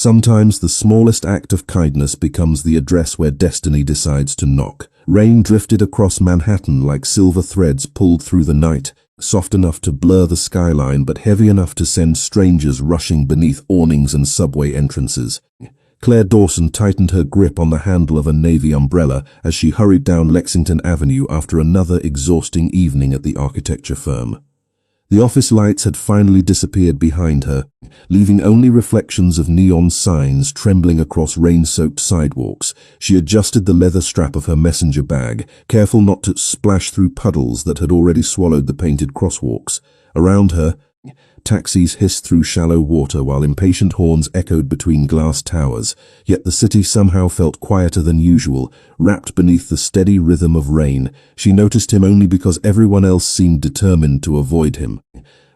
Sometimes the smallest act of kindness becomes the address where destiny decides to knock. Rain drifted across Manhattan like silver threads pulled through the night, soft enough to blur the skyline but heavy enough to send strangers rushing beneath awnings and subway entrances. Claire Dawson tightened her grip on the handle of a navy umbrella as she hurried down Lexington Avenue after another exhausting evening at the architecture firm. The office lights had finally disappeared behind her, leaving only reflections of neon signs trembling across rain-soaked sidewalks. She adjusted the leather strap of her messenger bag, careful not to splash through puddles that had already swallowed the painted crosswalks. Around her, taxis hissed through shallow water while impatient horns echoed between glass towers, yet the city somehow felt quieter than usual, wrapped beneath the steady rhythm of rain. She noticed him only because everyone else seemed determined to avoid him.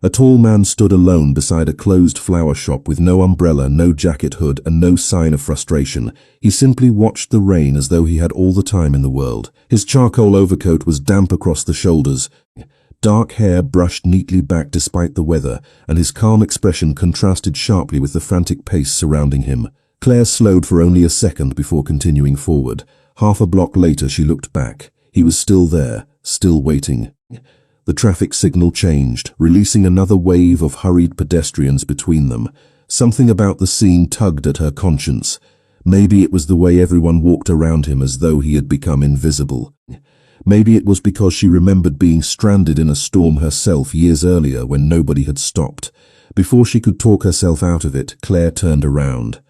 A tall man stood alone beside a closed flower shop with no umbrella, no jacket hood, and no sign of frustration. He simply watched the rain as though he had all the time in the world. His charcoal overcoat was damp across the shoulders. Dark hair brushed neatly back despite the weather, and his calm expression contrasted sharply with the frantic pace surrounding him. Claire slowed for only a second before continuing forward. Half a block later she looked back. He was still there, still waiting. The traffic signal changed, releasing another wave of hurried pedestrians between them. Something about the scene tugged at her conscience. Maybe it was the way everyone walked around him as though he had become invisible. Maybe it was because she remembered being stranded in a storm herself years earlier when nobody had stopped. Before she could talk herself out of it, Claire turned around.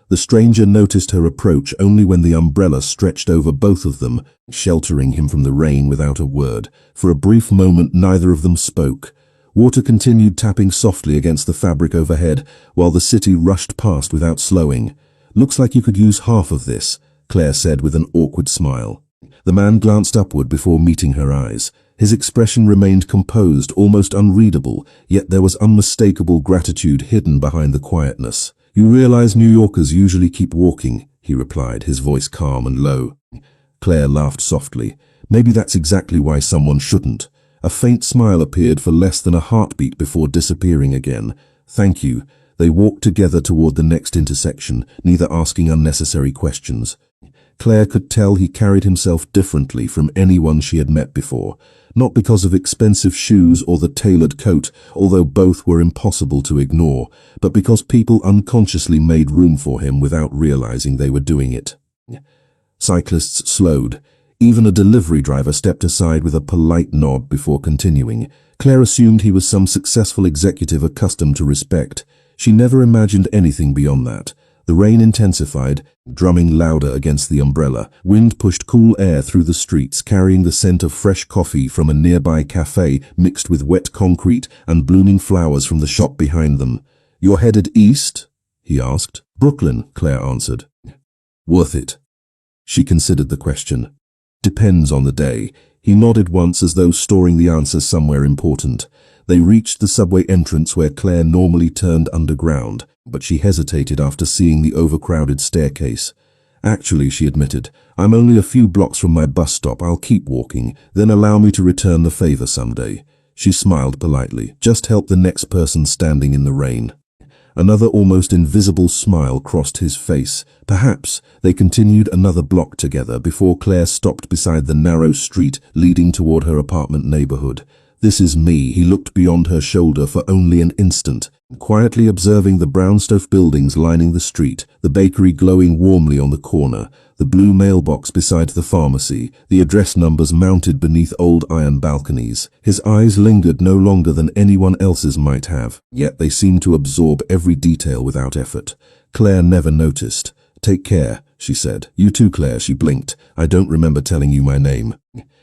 The stranger noticed her approach only when the umbrella stretched over both of them, sheltering him from the rain without a word. For a brief moment, neither of them spoke. Water continued tapping softly against the fabric overhead, while the city rushed past without slowing. "Looks like you could use half of this," Claire said with an awkward smile. The man glanced upward before meeting her eyes. His expression remained composed, almost unreadable, yet there was unmistakable gratitude hidden behind the quietness. "You realize New Yorkers usually keep walking," he replied, his voice calm and low. Claire laughed softly. Maybe that's exactly why someone shouldn't. A faint smile appeared for less than a heartbeat before disappearing again. "Thank you." They walked together toward the next intersection, neither asking unnecessary questions. Claire could tell he carried himself differently from anyone she had met before, not because of expensive shoes or the tailored coat, although both were impossible to ignore, but because people unconsciously made room for him without realizing they were doing it. Cyclists slowed. Even a delivery driver stepped aside with a polite nod before continuing. Claire assumed he was some successful executive accustomed to respect. She never imagined anything beyond that. The rain intensified, drumming louder against the umbrella. Wind pushed cool air through the streets, carrying the scent of fresh coffee from a nearby cafe mixed with wet concrete and blooming flowers from the shop behind them. "You're headed east?" he asked. "Brooklyn," Claire answered. "Worth it?" She considered the question. "Depends on the day." He nodded once as though storing the answer somewhere important. They reached the subway entrance where Claire normally turned underground, but she hesitated after seeing the overcrowded staircase. "Actually," she admitted, "I'm only a few blocks from my bus stop. I'll keep walking, then allow me to return the favor someday." She smiled politely. "Just help the next person standing in the rain." Another almost invisible smile crossed his face. Perhaps. They continued another block together before Claire stopped beside the narrow street leading toward her apartment neighborhood. "This is me." He looked beyond her shoulder for only an instant, quietly observing the brownstone buildings lining the street, the bakery glowing warmly on the corner, the blue mailbox beside the pharmacy, the address numbers mounted beneath old iron balconies. His eyes lingered no longer than anyone else's might have, yet they seemed to absorb every detail without effort. Claire never noticed. "Take care," she said. "You too, Claire," she blinked. "I don't remember telling you my name."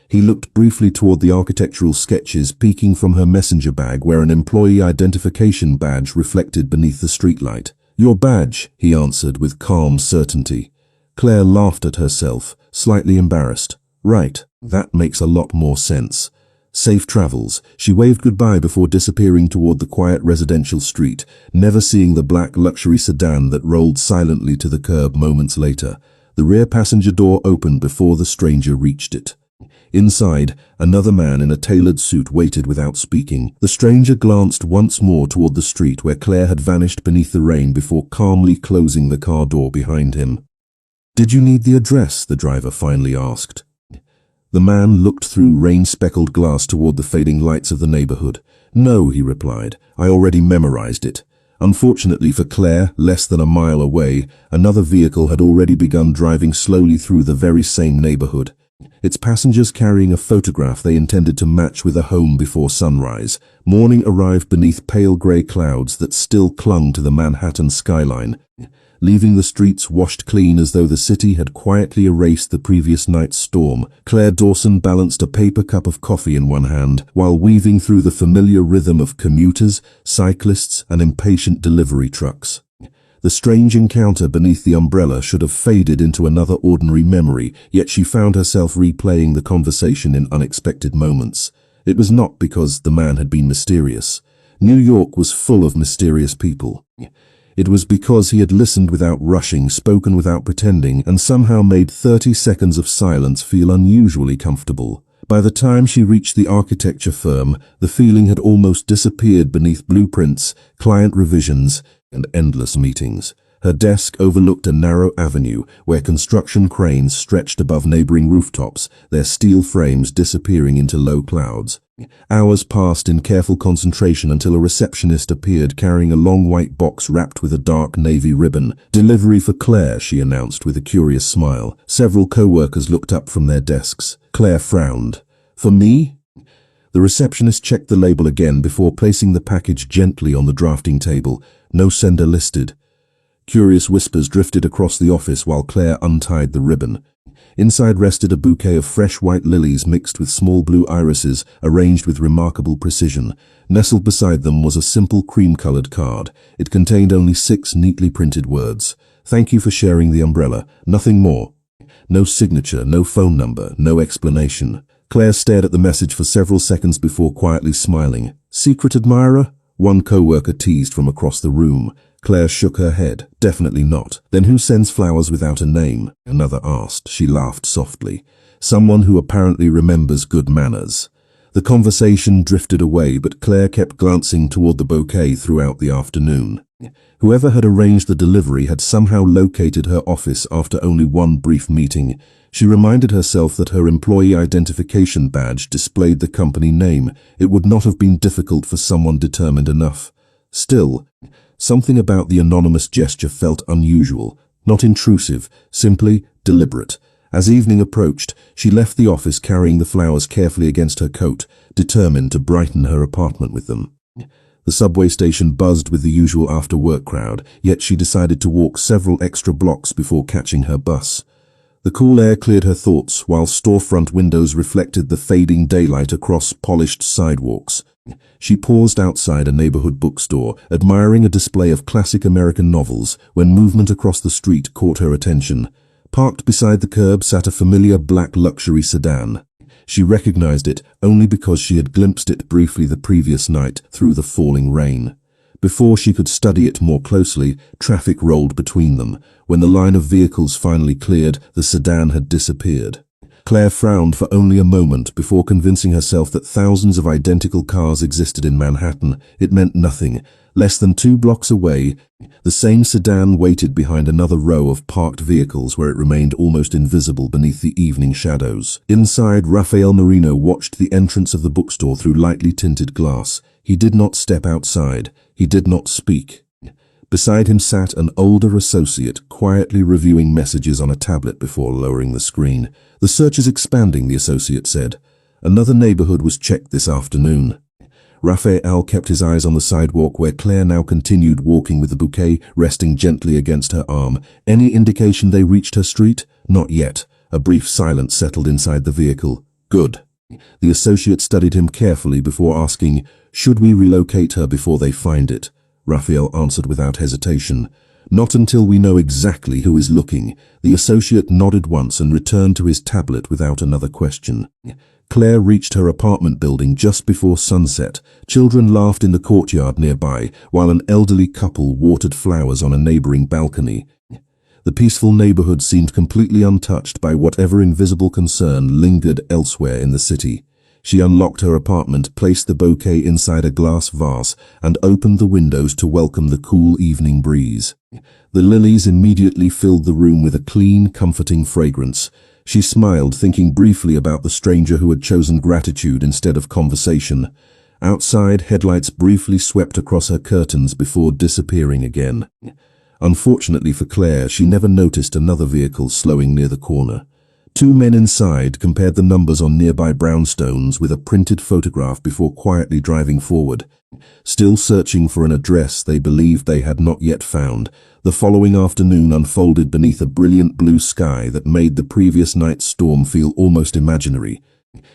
He looked briefly toward the architectural sketches peeking from her messenger bag where an employee identification badge reflected beneath the streetlight. "Your badge," he answered with calm certainty. Claire laughed at herself, slightly embarrassed. "Right, that makes a lot more sense. Safe travels." She waved goodbye before disappearing toward the quiet residential street, never seeing the black luxury sedan that rolled silently to the curb moments later. The rear passenger door opened before the stranger reached it. Inside, another man in a tailored suit waited without speaking. The stranger glanced once more toward the street where Claire had vanished beneath the rain before calmly closing the car door behind him. "Did you need the address?" the driver finally asked. The man looked through rain-speckled glass toward the fading lights of the neighborhood. "No," he replied. "I already memorized it." Unfortunately for Claire, less than a mile away, another vehicle had already begun driving slowly through the very same neighborhood. Its passengers carrying a photograph they intended to match with a home before sunrise. Morning arrived beneath pale gray clouds that still clung to the Manhattan skyline, leaving the streets washed clean as though the city had quietly erased the previous night's storm. Claire Dawson balanced a paper cup of coffee in one hand, while weaving through the familiar rhythm of commuters, cyclists, and impatient delivery trucks. The strange encounter beneath the umbrella should have faded into another ordinary memory, yet she found herself replaying the conversation in unexpected moments. It was not because the man had been mysterious. New York was full of mysterious people. It was because he had listened without rushing, spoken without pretending, and somehow made 30 seconds of silence feel unusually comfortable. By the time she reached the architecture firm, the feeling had almost disappeared beneath blueprints, client revisions, and endless meetings. Her desk overlooked a narrow avenue where construction cranes stretched above neighboring rooftops, their steel frames disappearing into low clouds. Hours passed in careful concentration until a receptionist appeared carrying a long white box wrapped with a dark navy ribbon. "Delivery for Claire," she announced with a curious smile. Several co-workers looked up from their desks. Claire frowned. "For me?" The receptionist checked the label again before placing the package gently on the drafting table. No sender listed. Curious whispers drifted across the office while Claire untied the ribbon. Inside rested a bouquet of fresh white lilies mixed with small blue irises, arranged with remarkable precision. Nestled beside them was a simple cream-colored card. It contained only 6 neatly printed words. "Thank you for sharing the umbrella. Nothing more." No signature, no phone number, no explanation. Claire stared at the message for several seconds before quietly smiling. "Secret admirer?" one co-worker teased from across the room. Claire shook her head. "Definitely not." "Then who sends flowers without a name?" another asked. She laughed softly. "Someone who apparently remembers good manners." The conversation drifted away, but Claire kept glancing toward the bouquet throughout the afternoon. Whoever had arranged the delivery had somehow located her office after only one brief meeting. She reminded herself that her employee identification badge displayed the company name. It would not have been difficult for someone determined enough. Still, something about the anonymous gesture felt unusual, not intrusive, simply deliberate. As evening approached, she left the office carrying the flowers carefully against her coat, determined to brighten her apartment with them. The subway station buzzed with the usual after-work crowd, yet she decided to walk several extra blocks before catching her bus. The cool air cleared her thoughts, while storefront windows reflected the fading daylight across polished sidewalks. She paused outside a neighborhood bookstore, admiring a display of classic American novels, when movement across the street caught her attention. Parked beside the curb sat a familiar black luxury sedan. She recognized it only because she had glimpsed it briefly the previous night through the falling rain. Before she could study it more closely, traffic rolled between them. When the line of vehicles finally cleared, the sedan had disappeared. Claire frowned for only a moment before convincing herself that thousands of identical cars existed in Manhattan. It meant nothing. Less than 2 blocks away, the same sedan waited behind another row of parked vehicles where it remained almost invisible beneath the evening shadows. Inside, Rafael Marino watched the entrance of the bookstore through lightly tinted glass. He did not step outside. He did not speak. Beside him sat an older associate, quietly reviewing messages on a tablet before lowering the screen. "The search is expanding," the associate said. "Another neighborhood was checked this afternoon." Rafael kept his eyes on the sidewalk where Claire now continued walking with the bouquet resting gently against her arm. Any indication they reached her street? Not yet. A brief silence settled inside the vehicle. "Good." The associate studied him carefully before asking, "Should we relocate her before they find it?" Raphael answered without hesitation. "Not until we know exactly who is looking." The associate nodded once and returned to his tablet without another question. Claire reached her apartment building just before sunset. Children laughed in the courtyard nearby, while an elderly couple watered flowers on a neighboring balcony. The peaceful neighborhood seemed completely untouched by whatever invisible concern lingered elsewhere in the city. She unlocked her apartment, placed the bouquet inside a glass vase, and opened the windows to welcome the cool evening breeze. The lilies immediately filled the room with a clean, comforting fragrance. She smiled, thinking briefly about the stranger who had chosen gratitude instead of conversation. Outside, headlights briefly swept across her curtains before disappearing again. Unfortunately for Claire, she never noticed another vehicle slowing near the corner. Two men inside compared the numbers on nearby brownstones with a printed photograph before quietly driving forward. Still searching for an address they believed they had not yet found, the following afternoon unfolded beneath a brilliant blue sky that made the previous night's storm feel almost imaginary.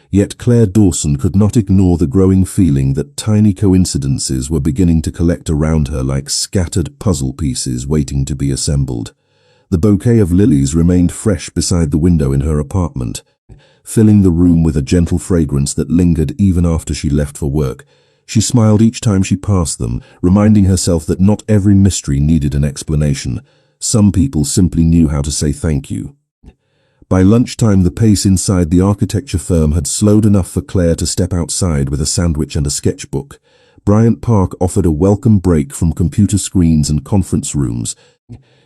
Yet Claire Dawson could not ignore the growing feeling that tiny coincidences were beginning to collect around her like scattered puzzle pieces waiting to be assembled. The bouquet of lilies remained fresh beside the window in her apartment, filling the room with a gentle fragrance that lingered even after she left for work. She smiled each time she passed them, reminding herself that not every mystery needed an explanation. Some people simply knew how to say thank you. By lunchtime, the pace inside the architecture firm had slowed enough for Claire to step outside with a sandwich and a sketchbook. Bryant Park offered a welcome break from computer screens and conference rooms,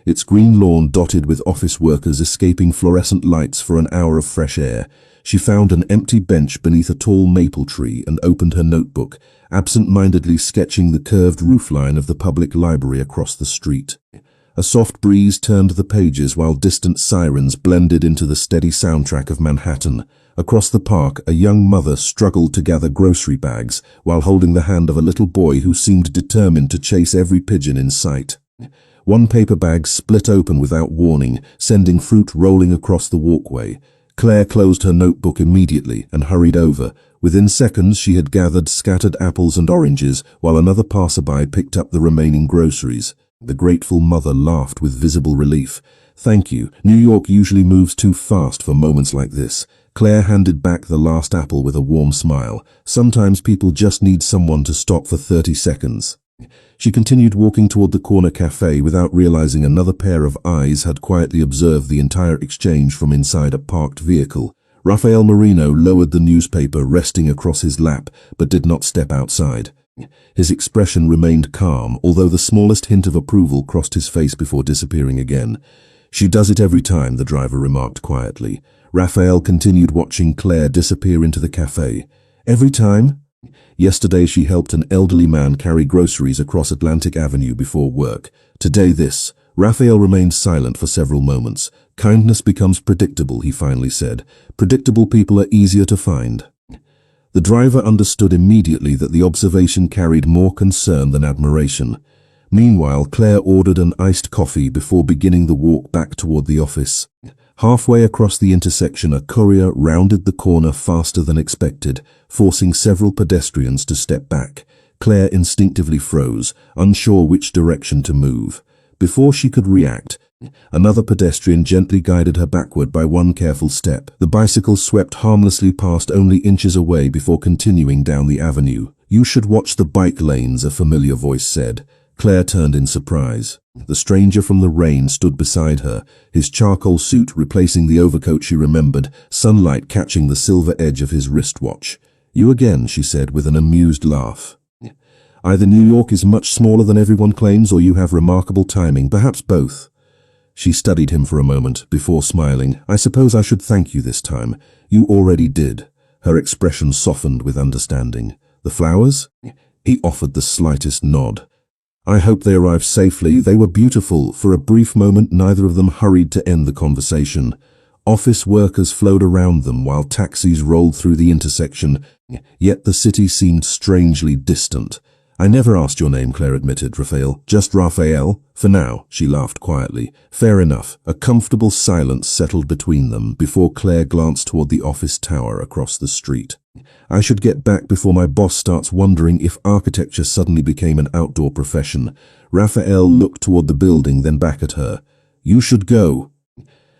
its green lawn dotted with office workers escaping fluorescent lights for an hour of fresh air. She found an empty bench beneath a tall maple tree and opened her notebook, absent-mindedly sketching the curved roofline of the public library across the street. A soft breeze turned the pages while distant sirens blended into the steady soundtrack of Manhattan. Across the park, a young mother struggled to gather grocery bags while holding the hand of a little boy who seemed determined to chase every pigeon in sight. One paper bag split open without warning, sending fruit rolling across the walkway. Claire closed her notebook immediately and hurried over. Within seconds, she had gathered scattered apples and oranges, while another passerby picked up the remaining groceries. The grateful mother laughed with visible relief. "Thank you. New York usually moves too fast for moments like this." Claire handed back the last apple with a warm smile. Sometimes people just need someone to stop for 30 seconds. She continued walking toward the corner cafe without realizing another pair of eyes had quietly observed the entire exchange from inside a parked vehicle. Rafael Marino lowered the newspaper resting across his lap, but did not step outside. His expression remained calm, although the smallest hint of approval crossed his face before disappearing again. "She does it every time," the driver remarked quietly. Rafael continued watching Claire disappear into the cafe. "Every time?" Yesterday she helped an elderly man carry groceries across Atlantic Avenue before work. Today this. Rafael remained silent for several moments. "Kindness becomes predictable," he finally said. "Predictable people are easier to find." The driver understood immediately that the observation carried more concern than admiration. Meanwhile, Claire ordered an iced coffee before beginning the walk back toward the office. Halfway across the intersection, a courier rounded the corner faster than expected, forcing several pedestrians to step back. Claire instinctively froze, unsure which direction to move. Before she could react, another pedestrian gently guided her backward by one careful step. The bicycle swept harmlessly past only inches away before continuing down the avenue. "You should watch the bike lanes," a familiar voice said. Claire turned in surprise. The stranger from the rain stood beside her, his charcoal suit replacing the overcoat she remembered, sunlight catching the silver edge of his wristwatch. "You again," she said with an amused laugh. "Either New York is much smaller than everyone claims, or you have remarkable timing, perhaps both." She studied him for a moment, before smiling. "I suppose I should thank you this time." "You already did." Her expression softened with understanding. "The flowers?" He offered the slightest nod. "I hope they arrived safely. They were beautiful." For a brief moment, neither of them hurried to end the conversation. Office workers flowed around them while taxis rolled through the intersection, yet the city seemed strangely distant. "I never asked your name," Claire admitted. "Rafael." "Just Rafael? For now," she laughed quietly. "Fair enough." A comfortable silence settled between them before Claire glanced toward the office tower across the street. "I should get back before my boss starts wondering if architecture suddenly became an outdoor profession." Rafael looked toward the building, then back at her. "You should go."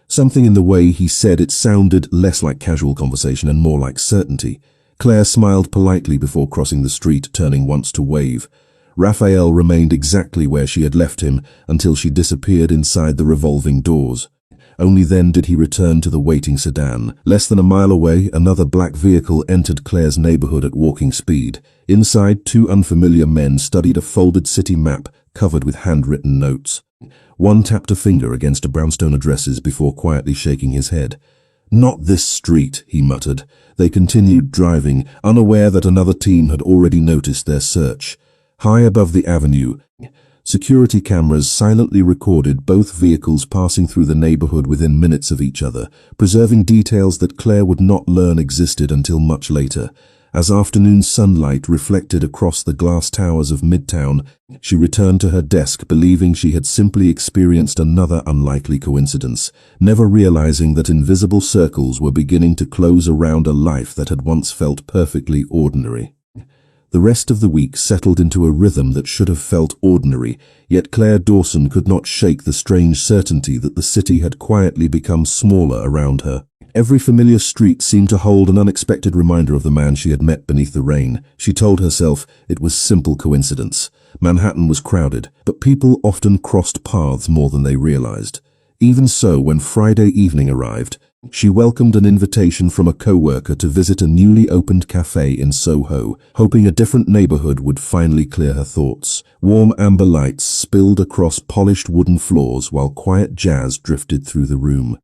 Something in the way he said it sounded less like casual conversation and more like certainty. Claire smiled politely before crossing the street, turning once to wave. Raphael remained exactly where she had left him until she disappeared inside the revolving doors. Only then did he return to the waiting sedan. Less than a mile away, another black vehicle entered Claire's neighborhood at walking speed. Inside, two unfamiliar men studied a folded city map covered with handwritten notes. One tapped a finger against a brownstone addresses before quietly shaking his head. "Not this street," he muttered. They continued driving, unaware that another team had already noticed their search. High above the avenue, security cameras silently recorded both vehicles passing through the neighborhood within minutes of each other, preserving details that Claire would not learn existed until much later. As afternoon sunlight reflected across the glass towers of Midtown, she returned to her desk believing she had simply experienced another unlikely coincidence, never realizing that invisible circles were beginning to close around a life that had once felt perfectly ordinary. The rest of the week settled into a rhythm that should have felt ordinary, yet Claire Dawson could not shake the strange certainty that the city had quietly become smaller around her. Every familiar street seemed to hold an unexpected reminder of the man she had met beneath the rain. She told herself it was simple coincidence. Manhattan was crowded, but people often crossed paths more than they realized. Even so, when Friday evening arrived, she welcomed an invitation from a co-worker to visit a newly opened cafe in Soho, hoping a different neighborhood would finally clear her thoughts. Warm amber lights spilled across polished wooden floors while quiet jazz drifted through the room.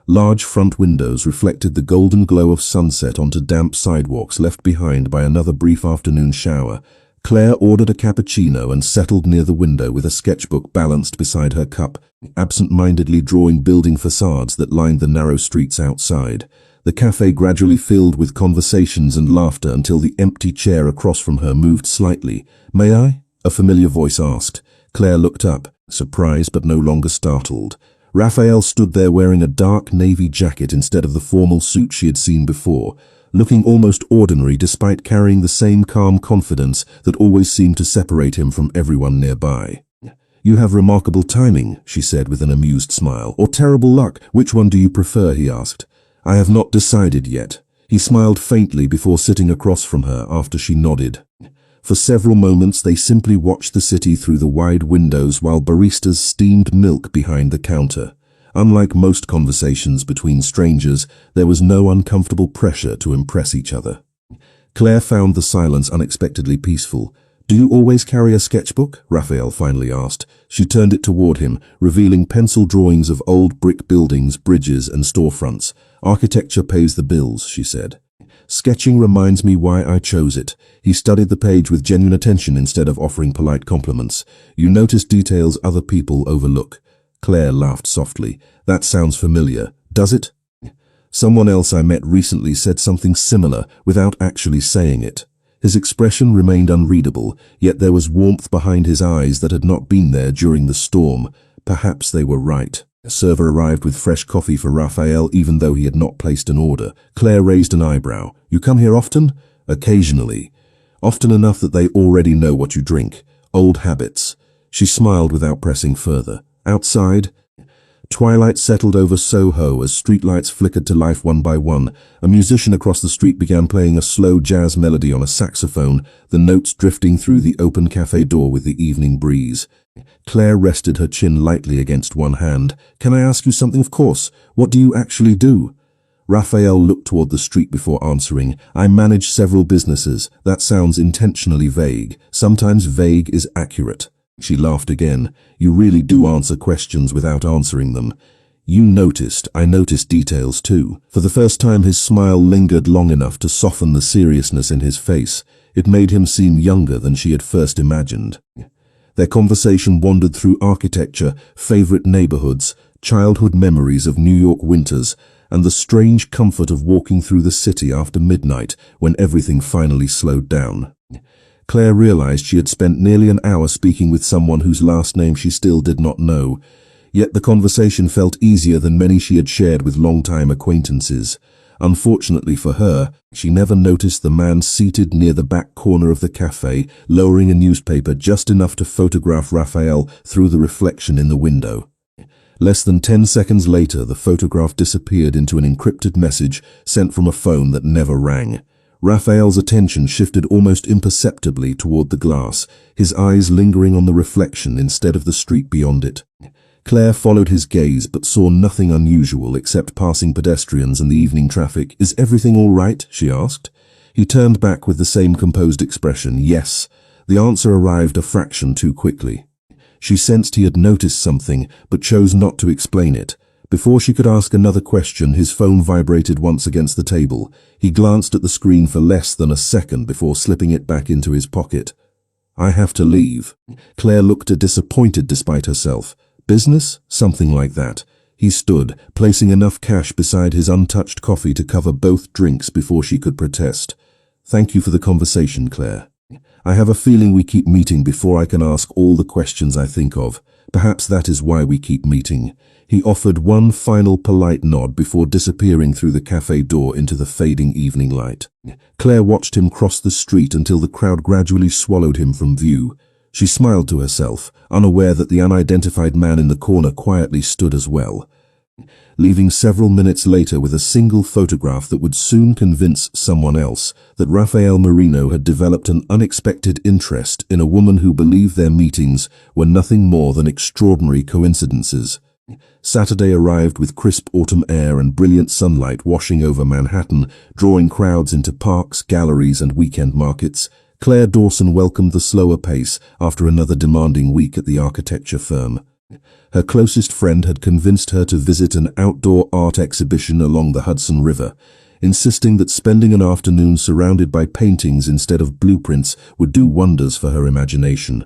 Large front windows reflected the golden glow of sunset onto damp sidewalks left behind by another brief afternoon shower. Claire ordered a cappuccino and settled near the window with a sketchbook balanced beside her cup, absent-mindedly drawing building facades that lined the narrow streets outside. The cafe gradually filled with conversations and laughter until the empty chair across from her moved slightly. "May I?" a familiar voice asked. Claire looked up, surprised but no longer startled. Raphael stood there wearing a dark navy jacket instead of the formal suit she had seen before, looking almost ordinary despite carrying the same calm confidence that always seemed to separate him from everyone nearby. "You have remarkable timing," she said with an amused smile. "Or terrible luck. Which one do you prefer?" he asked. "I have not decided yet." He smiled faintly before sitting across from her after she nodded. For several moments they simply watched the city through the wide windows while baristas steamed milk behind the counter. Unlike most conversations between strangers, there was no uncomfortable pressure to impress each other. Claire found the silence unexpectedly peaceful. "Do you always carry a sketchbook?" Raphael finally asked. She turned it toward him, revealing pencil drawings of old brick buildings, bridges, and storefronts. "Architecture pays the bills," she said. "Sketching reminds me why I chose it." He studied the page with genuine attention instead of offering polite compliments. "You notice details other people overlook." Claire laughed softly. "That sounds familiar, does it?" "Someone else I met recently said something similar without actually saying it." His expression remained unreadable, yet there was warmth behind his eyes that had not been there during the storm. Perhaps they were right. A server arrived with fresh coffee for Raphael even though he had not placed an order. Claire raised an eyebrow. "You come here often?" "Occasionally. Often enough that they already know what you drink. Old habits." She smiled without pressing further. Outside, twilight settled over Soho as streetlights flickered to life one by one. A musician across the street began playing a slow jazz melody on a saxophone, the notes drifting through the open cafe door with the evening breeze. Claire rested her chin lightly against one hand. "Can I ask you something? Of course. What do you actually do?" Raphael looked toward the street before answering. "I manage several businesses." "That sounds intentionally vague." "Sometimes vague is accurate." She laughed again. "You really do answer questions without answering them." "You noticed. I noticed details too." For the first time his smile lingered long enough to soften the seriousness in his face. It made him seem younger than she had first imagined. Their conversation wandered through architecture, favorite neighborhoods, childhood memories of New York winters, and the strange comfort of walking through the city after midnight when everything finally slowed down. Claire realized she had spent nearly an hour speaking with someone whose last name she still did not know, yet the conversation felt easier than many she had shared with long-time acquaintances. Unfortunately for her, she never noticed the man seated near the back corner of the cafe, lowering a newspaper just enough to photograph Raphael through the reflection in the window. Less than 10 seconds later, the photograph disappeared into an encrypted message sent from a phone that never rang. Raphael's attention shifted almost imperceptibly toward the glass, his eyes lingering on the reflection instead of the street beyond it. Claire followed his gaze but saw nothing unusual except passing pedestrians and the evening traffic. "Is everything all right?" she asked. He turned back with the same composed expression. "Yes." The answer arrived a fraction too quickly. She sensed he had noticed something, but chose not to explain it. Before she could ask another question, his phone vibrated once against the table. He glanced at the screen for less than a second before slipping it back into his pocket. "I have to leave." Claire looked disappointed despite herself. "Business?" Something like that. He stood, placing enough cash beside his untouched coffee to cover both drinks before she could protest. "Thank you for the conversation, Claire. I have a feeling we keep meeting before I can ask all the questions I think of. Perhaps that is why we keep meeting." He offered one final polite nod before disappearing through the cafe door into the fading evening light. Claire watched him cross the street until the crowd gradually swallowed him from view. She smiled to herself, unaware that the unidentified man in the corner quietly stood as well, leaving several minutes later with a single photograph that would soon convince someone else that Rafael Marino had developed an unexpected interest in a woman who believed their meetings were nothing more than extraordinary coincidences. Saturday arrived with crisp autumn air and brilliant sunlight washing over Manhattan, drawing crowds into parks, galleries, and weekend markets. Claire Dawson welcomed the slower pace after another demanding week at the architecture firm. Her closest friend had convinced her to visit an outdoor art exhibition along the Hudson River, insisting that spending an afternoon surrounded by paintings instead of blueprints would do wonders for her imagination.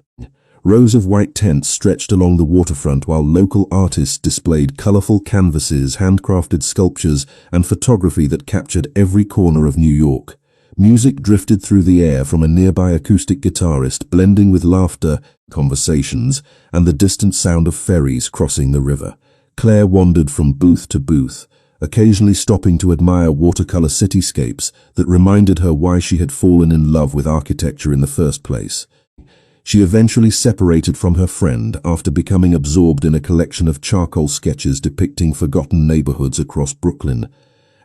Rows of white tents stretched along the waterfront while local artists displayed colorful canvases, handcrafted sculptures, and photography that captured every corner of New York. Music drifted through the air from a nearby acoustic guitarist, blending with laughter, conversations, and the distant sound of ferries crossing the river. Claire wandered from booth to booth, occasionally stopping to admire watercolor cityscapes that reminded her why she had fallen in love with architecture in the first place. She eventually separated from her friend after becoming absorbed in a collection of charcoal sketches depicting forgotten neighborhoods across Brooklyn.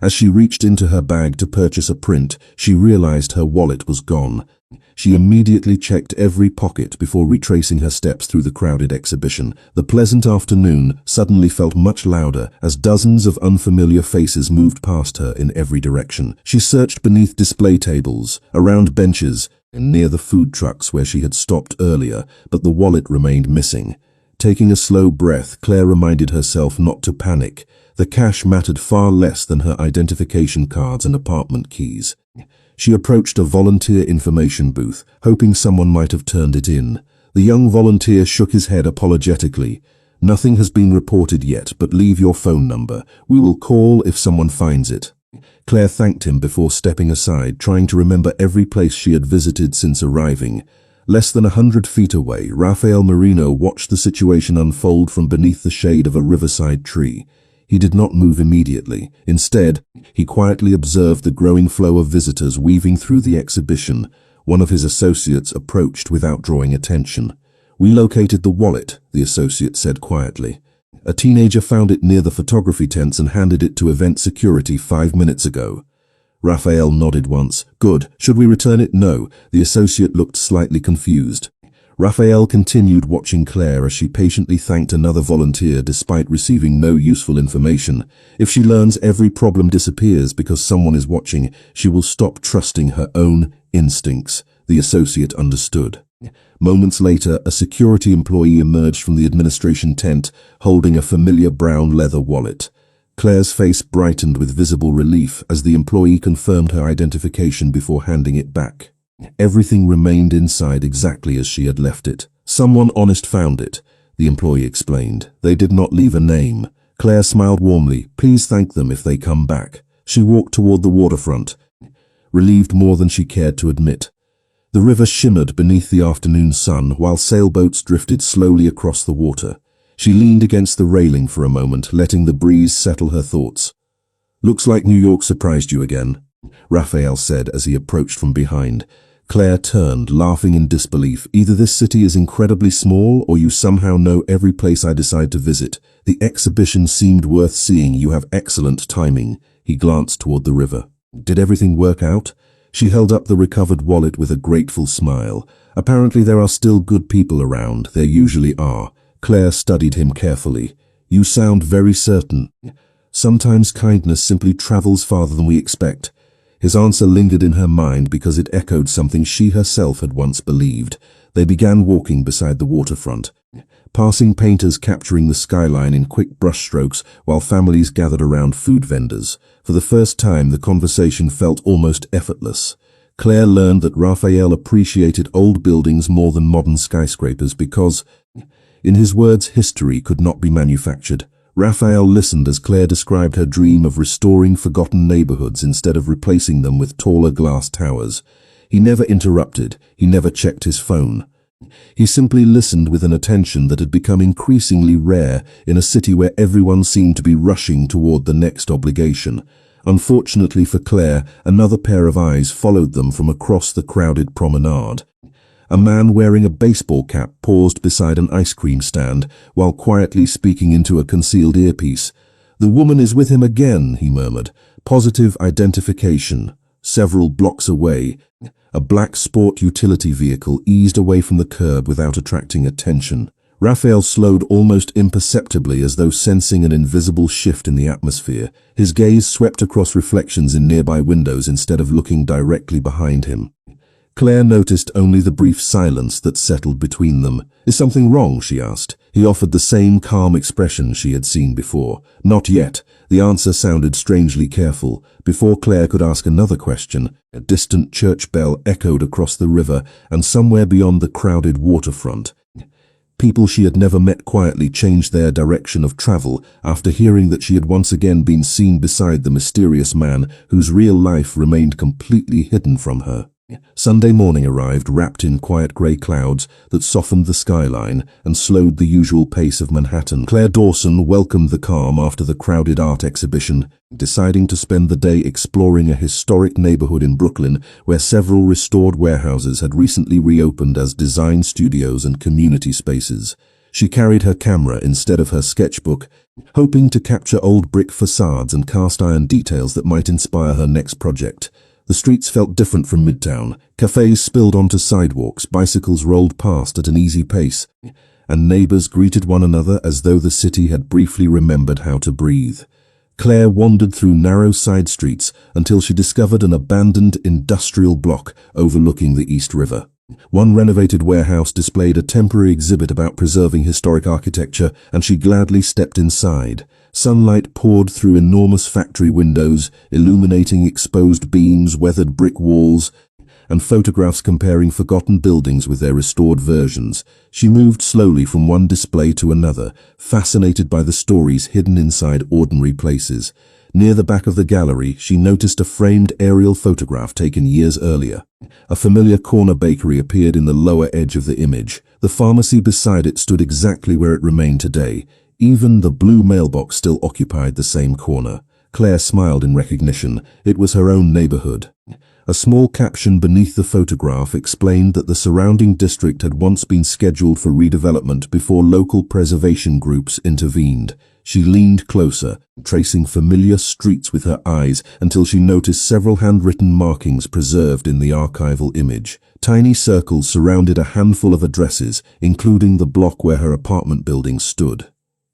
As she reached into her bag to purchase a print, she realized her wallet was gone. She immediately checked every pocket before retracing her steps through the crowded exhibition. The pleasant afternoon suddenly felt much louder as dozens of unfamiliar faces moved past her in every direction. She searched beneath display tables, around benches, and near the food trucks where she had stopped earlier, but the wallet remained missing. Taking a slow breath, Claire reminded herself not to panic. The cash mattered far less than her identification cards and apartment keys. She approached a volunteer information booth, hoping someone might have turned it in. The young volunteer shook his head apologetically. "Nothing has been reported yet, but leave your phone number. We will call if someone finds it." Claire thanked him before stepping aside, trying to remember every place she had visited since arriving. Less than 100 feet away, Rafael Marino watched the situation unfold from beneath the shade of a riverside tree. He did not move immediately. Instead, he quietly observed the growing flow of visitors weaving through the exhibition. One of his associates approached without drawing attention. "We located the wallet," the associate said quietly. "A teenager found it near the photography tents and handed it to event security 5 minutes ago." Raphael nodded once. "Good. Should we return it?" "No." The associate looked slightly confused. Raphael continued watching Claire as she patiently thanked another volunteer despite receiving no useful information. If she learns every problem disappears because someone is watching, she will stop trusting her own instincts. The associate understood. Moments later, a security employee emerged from the administration tent, holding a familiar brown leather wallet. Claire's face brightened with visible relief as the employee confirmed her identification before handing it back. Everything remained inside exactly as she had left it. "Someone honest found it," the employee explained. "They did not leave a name." Claire smiled warmly. "Please thank them if they come back." She walked toward the waterfront, relieved more than she cared to admit. The river shimmered beneath the afternoon sun while sailboats drifted slowly across the water. She leaned against the railing for a moment, letting the breeze settle her thoughts. "Looks like New York surprised you again," Raphael said as he approached from behind. Claire turned, laughing in disbelief. "Either this city is incredibly small, or you somehow know every place I decide to visit. The exhibition seemed worth seeing. You have excellent timing." He glanced toward the river. "Did everything work out?" She held up the recovered wallet with a grateful smile. Apparently there are still good people around. There usually are. Claire studied him carefully. You sound very certain. Sometimes kindness simply travels farther than we expect. His answer lingered in her mind because it echoed something she herself had once believed. They began walking beside the waterfront, passing painters capturing the skyline in quick brushstrokes while families gathered around food vendors. For the first time, the conversation felt almost effortless. Claire learned that Raphael appreciated old buildings more than modern skyscrapers because, in his words, history could not be manufactured. Raphael listened as Claire described her dream of restoring forgotten neighborhoods instead of replacing them with taller glass towers. He never interrupted. He never checked his phone. He simply listened with an attention that had become increasingly rare in a city where everyone seemed to be rushing toward the next obligation. Unfortunately for Claire, another pair of eyes followed them from across the crowded promenade. A man wearing a baseball cap paused beside an ice cream stand while quietly speaking into a concealed earpiece. "The woman is with him again," he murmured. "Positive identification." Several blocks away, a black sport utility vehicle eased away from the curb without attracting attention. Raphael slowed almost imperceptibly as though sensing an invisible shift in the atmosphere. His gaze swept across reflections in nearby windows instead of looking directly behind him. Claire noticed only the brief silence that settled between them. "Is something wrong?" she asked. He offered the same calm expression she had seen before. "Not yet." The answer sounded strangely careful. Before Claire could ask another question, a distant church bell echoed across the river and somewhere beyond the crowded waterfront. People she had never met quietly changed their direction of travel after hearing that she had once again been seen beside the mysterious man whose real life remained completely hidden from her. Sunday morning arrived wrapped in quiet grey clouds that softened the skyline and slowed the usual pace of Manhattan. Claire Dawson welcomed the calm after the crowded art exhibition, deciding to spend the day exploring a historic neighborhood in Brooklyn where several restored warehouses had recently reopened as design studios and community spaces. She carried her camera instead of her sketchbook, hoping to capture old brick facades and cast iron details that might inspire her next project. The streets felt different from Midtown. Cafes spilled onto sidewalks, bicycles rolled past at an easy pace, and neighbors greeted one another as though the city had briefly remembered how to breathe. Claire wandered through narrow side streets until she discovered an abandoned industrial block overlooking the East River. One renovated warehouse displayed a temporary exhibit about preserving historic architecture, and she gladly stepped inside. Sunlight poured through enormous factory windows, illuminating exposed beams, weathered brick walls, and photographs comparing forgotten buildings with their restored versions. She moved slowly from one display to another, fascinated by the stories hidden inside ordinary places. Near the back of the gallery, she noticed a framed aerial photograph taken years earlier. A familiar corner bakery appeared in the lower edge of the image. The pharmacy beside it stood exactly where it remained today. Even the blue mailbox still occupied the same corner. Claire smiled in recognition. It was her own neighborhood. A small caption beneath the photograph explained that the surrounding district had once been scheduled for redevelopment before local preservation groups intervened. She leaned closer, tracing familiar streets with her eyes until she noticed several handwritten markings preserved in the archival image. Tiny circles surrounded a handful of addresses, including the block where her apartment building stood.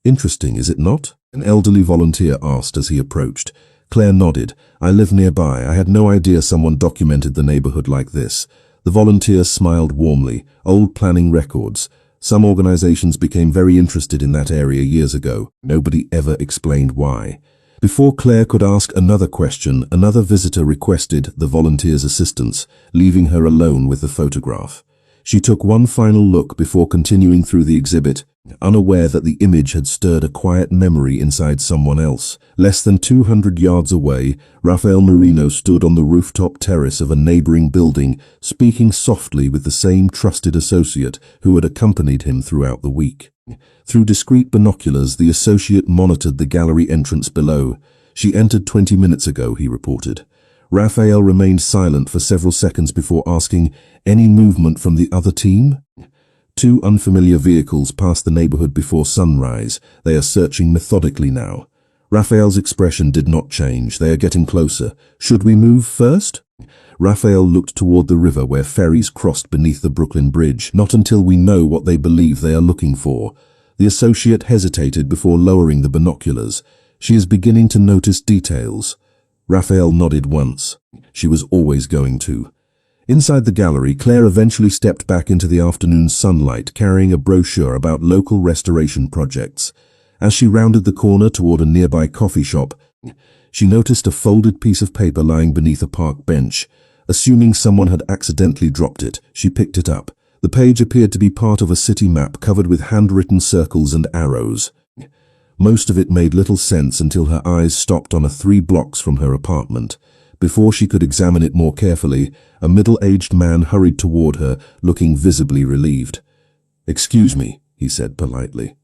"Interesting, is it not?" an elderly volunteer asked as he approached. Claire nodded. "I live nearby. I had no idea someone documented the neighborhood like this." The volunteer smiled warmly. "Old planning records. Some organizations became very interested in that area years ago. Nobody ever explained why." Before Claire could ask another question, another visitor requested the volunteer's assistance, leaving her alone with the photograph. She took one final look before continuing through the exhibit, unaware that the image had stirred a quiet memory inside someone else. Less than 200 yards away, Rafael Marino stood on the rooftop terrace of a neighboring building, speaking softly with the same trusted associate who had accompanied him throughout the week. Through discreet binoculars, the associate monitored the gallery entrance below. "She entered 20 minutes ago," he reported. Raphael remained silent for several seconds before asking, "Any movement from the other team?" Two unfamiliar vehicles passed the neighborhood before sunrise. They are searching methodically now. Raphael's expression did not change. They are getting closer. Should we move first? Raphael looked toward the river where ferries crossed beneath the Brooklyn Bridge. Not until we know what they believe they are looking for. The associate hesitated before lowering the binoculars. She is beginning to notice details. Raphael nodded once. She was always going to. Inside the gallery, Claire eventually stepped back into the afternoon sunlight, carrying a brochure about local restoration projects. As she rounded the corner toward a nearby coffee shop, she noticed a folded piece of paper lying beneath a park bench. Assuming someone had accidentally dropped it, she picked it up. The page appeared to be part of a city map covered with handwritten circles and arrows. Most of it made little sense until her eyes stopped on 3 blocks from her apartment. Before she could examine it more carefully, a middle-aged man hurried toward her, looking visibly relieved. "Excuse me," he said politely.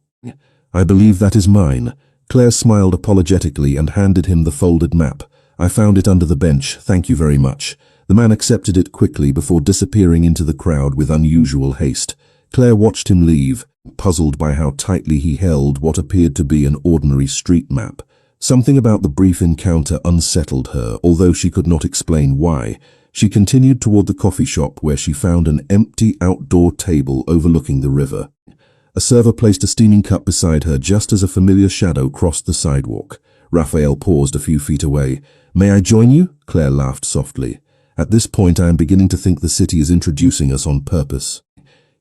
"I believe that is mine." Claire smiled apologetically and handed him the folded map. "I found it under the bench, thank you very much." The man accepted it quickly before disappearing into the crowd with unusual haste. Claire watched him leave, puzzled by how tightly he held what appeared to be an ordinary street map. Something about the brief encounter unsettled her, although she could not explain why. She continued toward the coffee shop where she found an empty outdoor table overlooking the river. A server placed a steaming cup beside her just as a familiar shadow crossed the sidewalk. Raphael paused a few feet away. "May I join you?" Claire laughed softly. "At this point I am beginning to think the city is introducing us on purpose."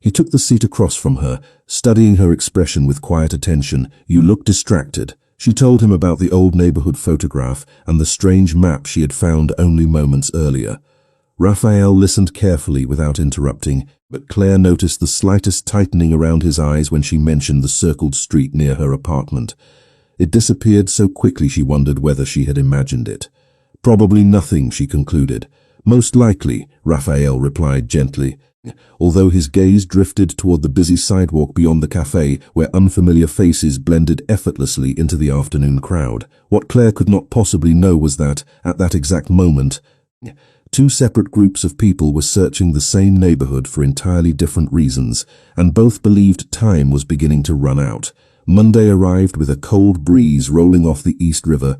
He took the seat across from her, studying her expression with quiet attention. "You look distracted." She told him about the old neighborhood photograph and the strange map she had found only moments earlier. Raphael listened carefully without interrupting, but Claire noticed the slightest tightening around his eyes when she mentioned the circled street near her apartment. It disappeared so quickly she wondered whether she had imagined it. "Probably nothing," she concluded. "Most likely," Raphael replied gently, although his gaze drifted toward the busy sidewalk beyond the cafe where unfamiliar faces blended effortlessly into the afternoon crowd. What Claire could not possibly know was that, at that exact moment, 2 separate groups of people were searching the same neighborhood for entirely different reasons, and both believed time was beginning to run out. Monday arrived with a cold breeze rolling off the East River,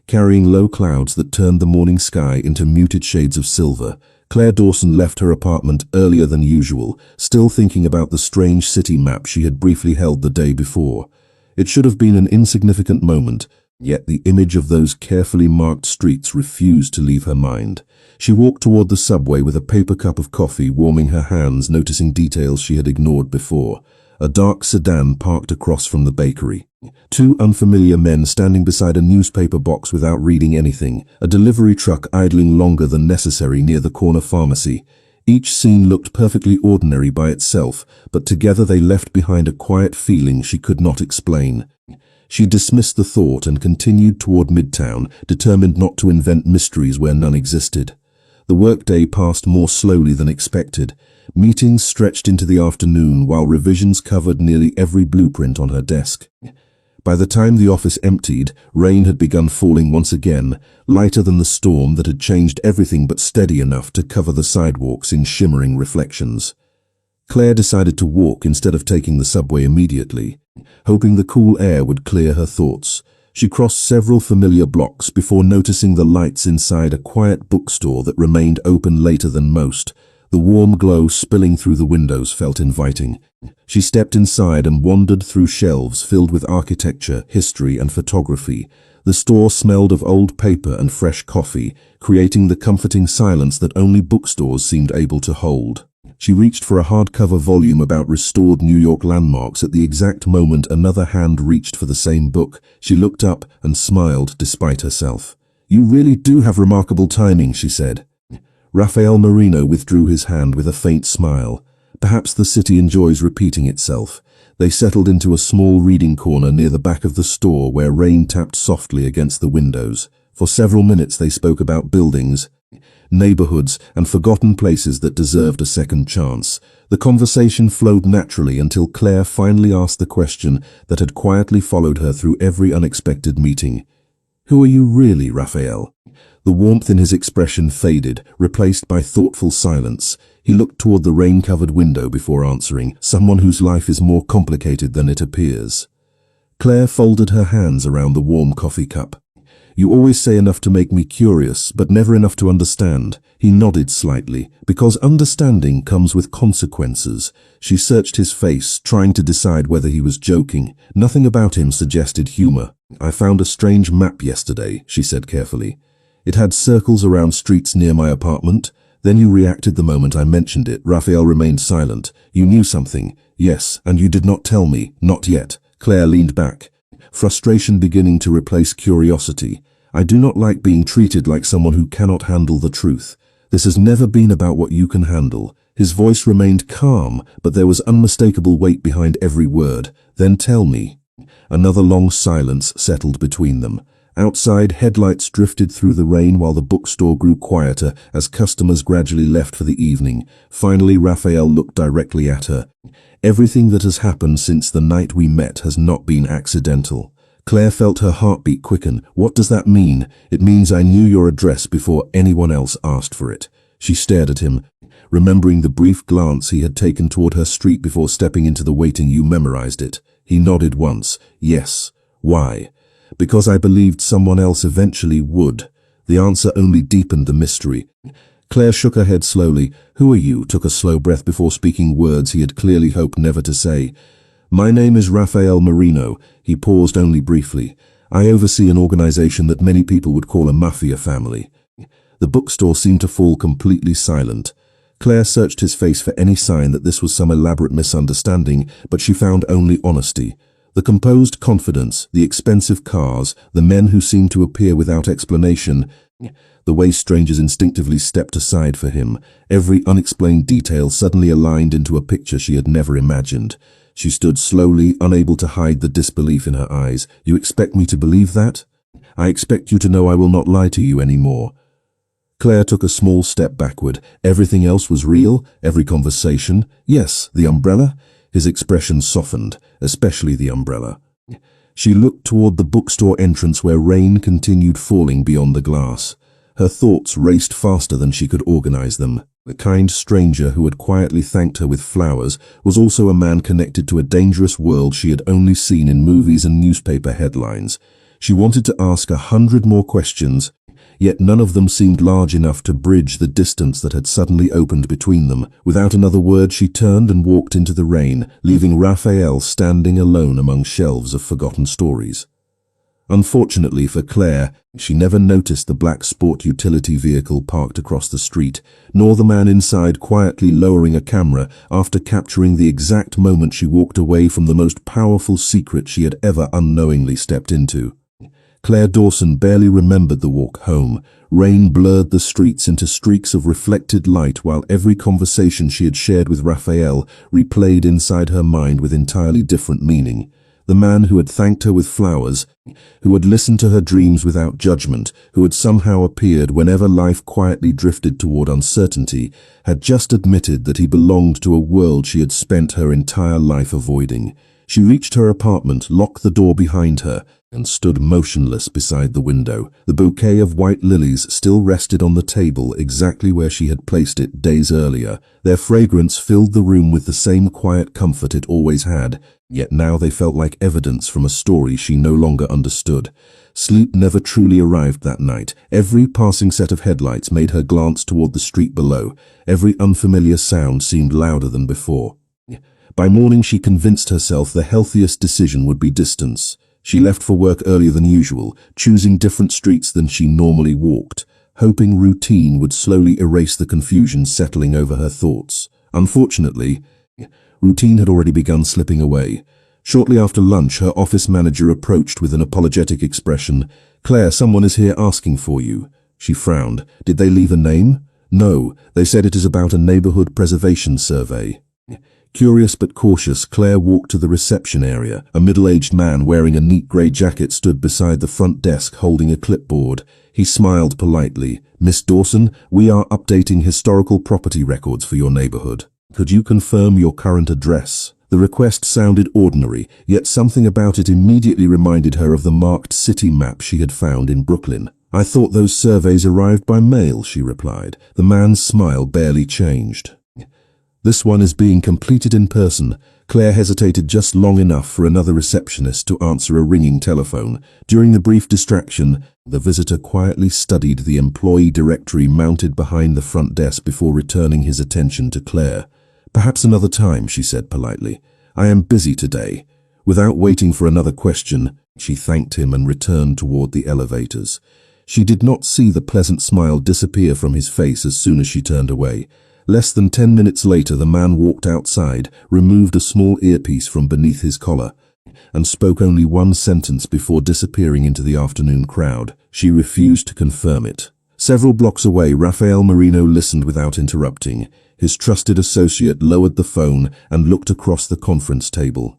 carrying low clouds that turned the morning sky into muted shades of silver. Claire Dawson left her apartment earlier than usual, still thinking about the strange city map she had briefly held the day before. It should have been an insignificant moment, yet the image of those carefully marked streets refused to leave her mind. She walked toward the subway with a paper cup of coffee, warming her hands, noticing details she had ignored before. A dark sedan parked across from the bakery. 2 unfamiliar men standing beside a newspaper box without reading anything. A delivery truck idling longer than necessary near the corner pharmacy. Each scene looked perfectly ordinary by itself, but together they left behind a quiet feeling she could not explain. She dismissed the thought and continued toward Midtown, determined not to invent mysteries where none existed. The workday passed more slowly than expected. Meetings stretched into the afternoon while revisions covered nearly every blueprint on her desk. By the time the office emptied, rain had begun falling once again, lighter than the storm that had changed everything but steady enough to cover the sidewalks in shimmering reflections. Claire decided to walk instead of taking the subway immediately, hoping the cool air would clear her thoughts. She crossed several familiar blocks before noticing the lights inside a quiet bookstore that remained open later than most. The warm glow spilling through the windows felt inviting. She stepped inside and wandered through shelves filled with architecture, history, and photography. The store smelled of old paper and fresh coffee, creating the comforting silence that only bookstores seemed able to hold. She reached for a hardcover volume about restored New York landmarks at the exact moment another hand reached for the same book. She looked up and smiled despite herself. "You really do have remarkable timing," she said. Rafael Marino withdrew his hand with a faint smile. Perhaps the city enjoys repeating itself. They settled into a small reading corner near the back of the store where rain tapped softly against the windows. For several minutes they spoke about buildings, neighborhoods, and forgotten places that deserved a second chance. The conversation flowed naturally until Claire finally asked the question that had quietly followed her through every unexpected meeting. "Who are you really, Raphael?" The warmth in his expression faded, replaced by thoughtful silence. He looked toward the rain-covered window before answering, "Someone whose life is more complicated than it appears." Claire folded her hands around the warm coffee cup. You always say enough to make me curious, but never enough to understand. He nodded slightly. Because understanding comes with consequences. She searched his face, trying to decide whether he was joking. Nothing about him suggested humor. I found a strange map yesterday, she said carefully. It had circles around streets near my apartment. Then you reacted the moment I mentioned it. Raphael remained silent. You knew something. Yes, and you did not tell me. Not yet. Claire leaned back, frustration beginning to replace curiosity. I do not like being treated like someone who cannot handle the truth. This has never been about what you can handle. His voice remained calm, but there was unmistakable weight behind every word. Then tell me. Another long silence settled between them. Outside, headlights drifted through the rain while the bookstore grew quieter as customers gradually left for the evening. Finally, Raphael looked directly at her. Everything that has happened since the night we met has not been accidental. Claire felt her heartbeat quicken. What does that mean? It means I knew your address before anyone else asked for it. She stared at him, remembering the brief glance he had taken toward her street before stepping into the waiting. You memorized it. He nodded once. Yes. Why? Because I believed someone else eventually would. The answer only deepened the mystery. Claire shook her head slowly. Who are you? Took a slow breath before speaking words he had clearly hoped never to say. My name is Raphael Marino. He paused only briefly. I oversee an organization that many people would call a Mafia family. The bookstore seemed to fall completely silent. Claire searched his face for any sign that this was some elaborate misunderstanding, but she found only honesty. The composed confidence, the expensive cars, the men who seemed to appear without explanation, the way strangers instinctively stepped aside for him, every unexplained detail suddenly aligned into a picture she had never imagined. She stood slowly, unable to hide the disbelief in her eyes. You expect me to believe that? I expect you to know I will not lie to you anymore. Claire took a small step backward. Everything else was real? Every conversation? Yes, the umbrella? His expression softened, especially the umbrella. She looked toward the bookstore entrance where rain continued falling beyond the glass. Her thoughts raced faster than she could organize them. The kind stranger who had quietly thanked her with flowers was also a man connected to a dangerous world she had only seen in movies and newspaper headlines. She wanted to ask 100 more questions, yet none of them seemed large enough to bridge the distance that had suddenly opened between them. Without another word, she turned and walked into the rain, leaving Raphael standing alone among shelves of forgotten stories. Unfortunately for Claire, she never noticed the black sport utility vehicle parked across the street, nor the man inside quietly lowering a camera after capturing the exact moment she walked away from the most powerful secret she had ever unknowingly stepped into. Claire Dawson barely remembered the walk home. Rain blurred the streets into streaks of reflected light while every conversation she had shared with Raphael replayed inside her mind with entirely different meaning. The man who had thanked her with flowers, who had listened to her dreams without judgment, who had somehow appeared whenever life quietly drifted toward uncertainty, had just admitted that he belonged to a world she had spent her entire life avoiding. She reached her apartment, locked the door behind her, and stood motionless beside the window. The bouquet of white lilies still rested on the table exactly where she had placed it days earlier. Their fragrance filled the room with the same quiet comfort it always had, yet now they felt like evidence from a story she no longer understood. Sleep never truly arrived that night. Every passing set of headlights made her glance toward the street below. Every unfamiliar sound seemed louder than before. By morning she convinced herself the healthiest decision would be distance. She left for work earlier than usual, choosing different streets than she normally walked, hoping routine would slowly erase the confusion settling over her thoughts. Unfortunately, routine had already begun slipping away. Shortly after lunch, her office manager approached with an apologetic expression. "Claire, someone is here asking for you." She frowned. "Did they leave a name?" "No, they said it is about a neighborhood preservation survey." Curious but cautious, Claire walked to the reception area. A middle-aged man wearing a neat grey jacket stood beside the front desk holding a clipboard. He smiled politely. "Miss Dawson, we are updating historical property records for your neighborhood. Could you confirm your current address?" The request sounded ordinary, yet something about it immediately reminded her of the marked city map she had found in Brooklyn. "I thought those surveys arrived by mail," she replied. The man's smile barely changed. This one is being completed in person. Claire hesitated just long enough for another receptionist to answer a ringing telephone. During the brief distraction, the visitor quietly studied the employee directory mounted behind the front desk before returning his attention to Claire. "Perhaps another time," she said politely. "I am busy today." Without waiting for another question, she thanked him and returned toward the elevators. She did not see the pleasant smile disappear from his face as soon as she turned away. Less than 10 minutes later, the man walked outside, removed a small earpiece from beneath his collar, and spoke only one sentence before disappearing into the afternoon crowd. She refused to confirm it. Several blocks away, Rafael Marino listened without interrupting. His trusted associate lowered the phone and looked across the conference table.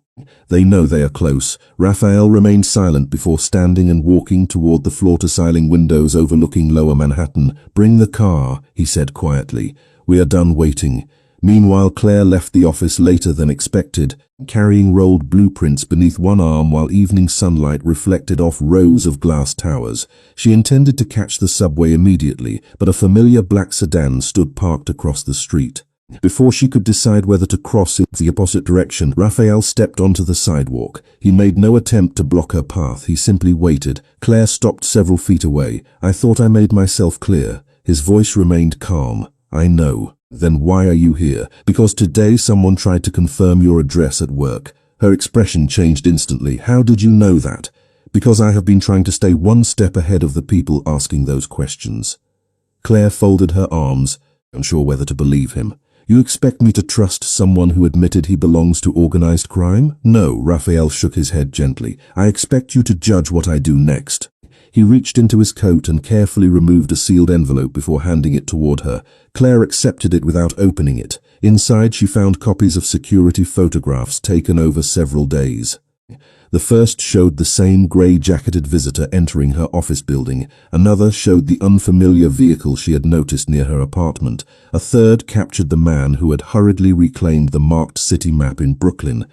"They know they are close." Rafael remained silent before standing and walking toward the floor-to-ceiling windows overlooking Lower Manhattan. "Bring the car," he said quietly. "We are done waiting." Meanwhile, Claire left the office later than expected, carrying rolled blueprints beneath one arm while evening sunlight reflected off rows of glass towers. She intended to catch the subway immediately, but a familiar black sedan stood parked across the street. Before she could decide whether to cross in the opposite direction, Rafael stepped onto the sidewalk. He made no attempt to block her path, he simply waited. Claire stopped several feet away. "I thought I made myself clear." His voice remained calm. "I know." "Then why are you here?" "Because today someone tried to confirm your address at work." Her expression changed instantly. "How did you know that?" "Because I have been trying to stay one step ahead of the people asking those questions." Claire folded her arms, unsure whether to believe him. "You expect me to trust someone who admitted he belongs to organized crime?" "No," Raphael shook his head gently. "I expect you to judge what I do next." He reached into his coat and carefully removed a sealed envelope before handing it toward her. Claire accepted it without opening it. Inside, she found copies of security photographs taken over several days. The first showed the same grey-jacketed visitor entering her office building. Another showed the unfamiliar vehicle she had noticed near her apartment. A third captured the man who had hurriedly reclaimed the marked city map in Brooklyn.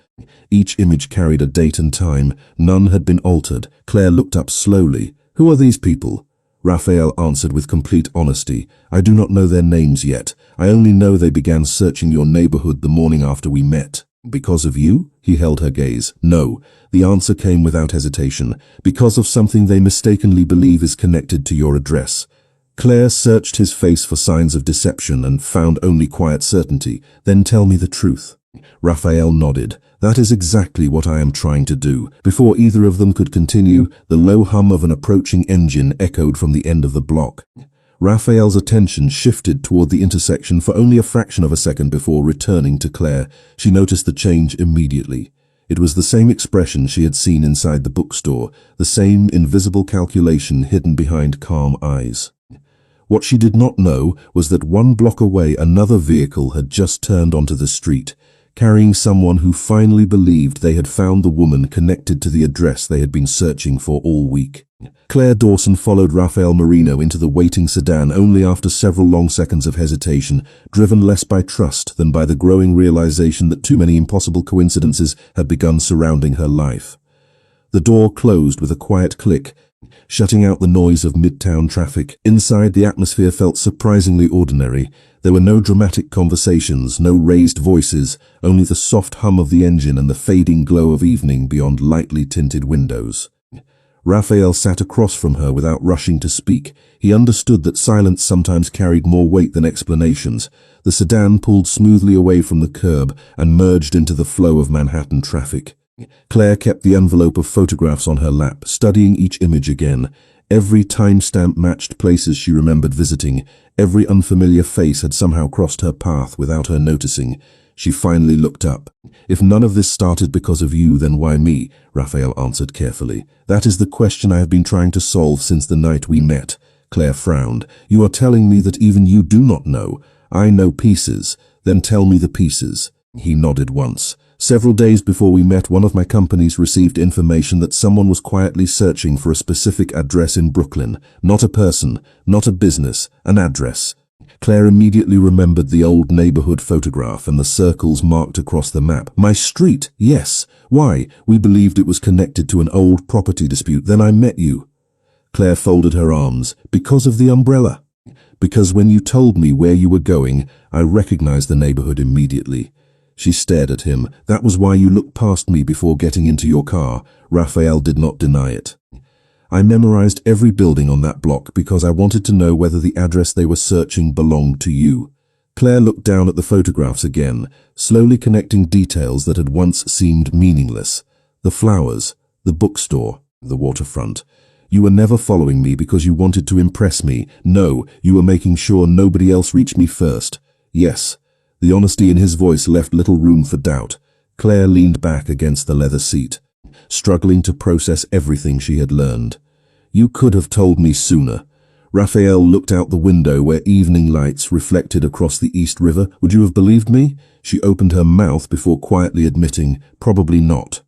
Each image carried a date and time. None had been altered. Claire looked up slowly. "Who are these people?" Raphael answered with complete honesty. "I do not know their names yet. I only know they began searching your neighborhood the morning after we met." "Because of you?" He held her gaze. "No." The answer came without hesitation. "Because of something they mistakenly believe is connected to your address." Claire searched his face for signs of deception and found only quiet certainty. "Then tell me the truth." Raphael nodded. "That is exactly what I am trying to do." Before either of them could continue, the low hum of an approaching engine echoed from the end of the block. Raphael's attention shifted toward the intersection for only a fraction of a second before returning to Claire. She noticed the change immediately. It was the same expression she had seen inside the bookstore, the same invisible calculation hidden behind calm eyes. What she did not know was that 1 block away another vehicle had just turned onto the street, carrying someone who finally believed they had found the woman connected to the address they had been searching for all week. Claire Dawson followed Rafael Marino into the waiting sedan only after several long seconds of hesitation, driven less by trust than by the growing realization that too many impossible coincidences had begun surrounding her life. The door closed with a quiet click, shutting out the noise of midtown traffic. Inside, the atmosphere felt surprisingly ordinary. There were no dramatic conversations, no raised voices, only the soft hum of the engine and the fading glow of evening beyond lightly tinted windows. Raphael sat across from her without rushing to speak. He understood that silence sometimes carried more weight than explanations. The sedan pulled smoothly away from the curb and merged into the flow of Manhattan traffic. Claire kept the envelope of photographs on her lap, studying each image again. Every timestamp matched places she remembered visiting. Every unfamiliar face had somehow crossed her path without her noticing. She finally looked up. "If none of this started because of you, then why me?" Raphael answered carefully. "That is the question I have been trying to solve since the night we met." Claire frowned. "You are telling me that even you do not know. I know pieces. Then tell me the pieces." He nodded once. "Several days before we met, one of my companies received information that someone was quietly searching for a specific address in Brooklyn. Not a person, not a business, an address." Claire immediately remembered the old neighborhood photograph and the circles marked across the map. "My street, yes. Why? We believed it was connected to an old property dispute. Then I met you." Claire folded her arms. "Because of the umbrella." Because when you told me where you were going, I recognized the neighborhood immediately. She stared at him. That was why you looked past me before getting into your car. Raphael did not deny it. I memorized every building on that block because I wanted to know whether the address they were searching belonged to you. Claire looked down at the photographs again, slowly connecting details that had once seemed meaningless. The flowers, the bookstore, the waterfront. You were never following me because you wanted to impress me. No, you were making sure nobody else reached me first. Yes. The honesty in his voice left little room for doubt. Claire leaned back against the leather seat, struggling to process everything she had learned. You could have told me sooner. Raphael looked out the window where evening lights reflected across the East River. Would you have believed me? She opened her mouth before quietly admitting, probably not.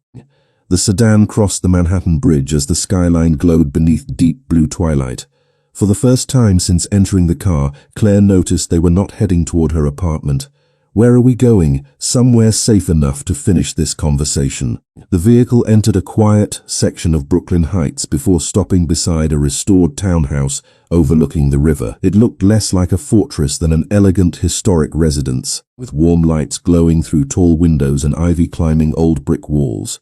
The sedan crossed the Manhattan Bridge as the skyline glowed beneath deep blue twilight. For the first time since entering the car, Claire noticed they were not heading toward her apartment. Where are we going? Somewhere safe enough to finish this conversation. The vehicle entered a quiet section of Brooklyn Heights before stopping beside a restored townhouse overlooking the river. It looked less like a fortress than an elegant historic residence, with warm lights glowing through tall windows and ivy climbing old brick walls.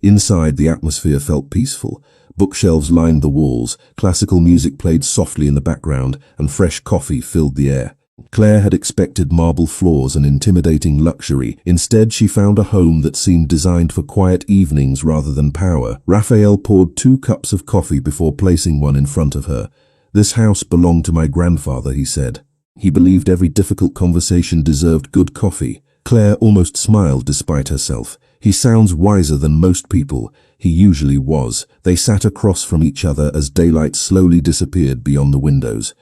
Inside, the atmosphere felt peaceful. Bookshelves lined the walls, classical music played softly in the background, and fresh coffee filled the air. Claire had expected marble floors and intimidating luxury. Instead, she found a home that seemed designed for quiet evenings rather than power. Raphael poured 2 cups of coffee before placing one in front of her. This house belonged to my grandfather, he said. He believed every difficult conversation deserved good coffee. Claire almost smiled despite herself. He sounds wiser than most people. He usually was. They sat across from each other as daylight slowly disappeared beyond the windows.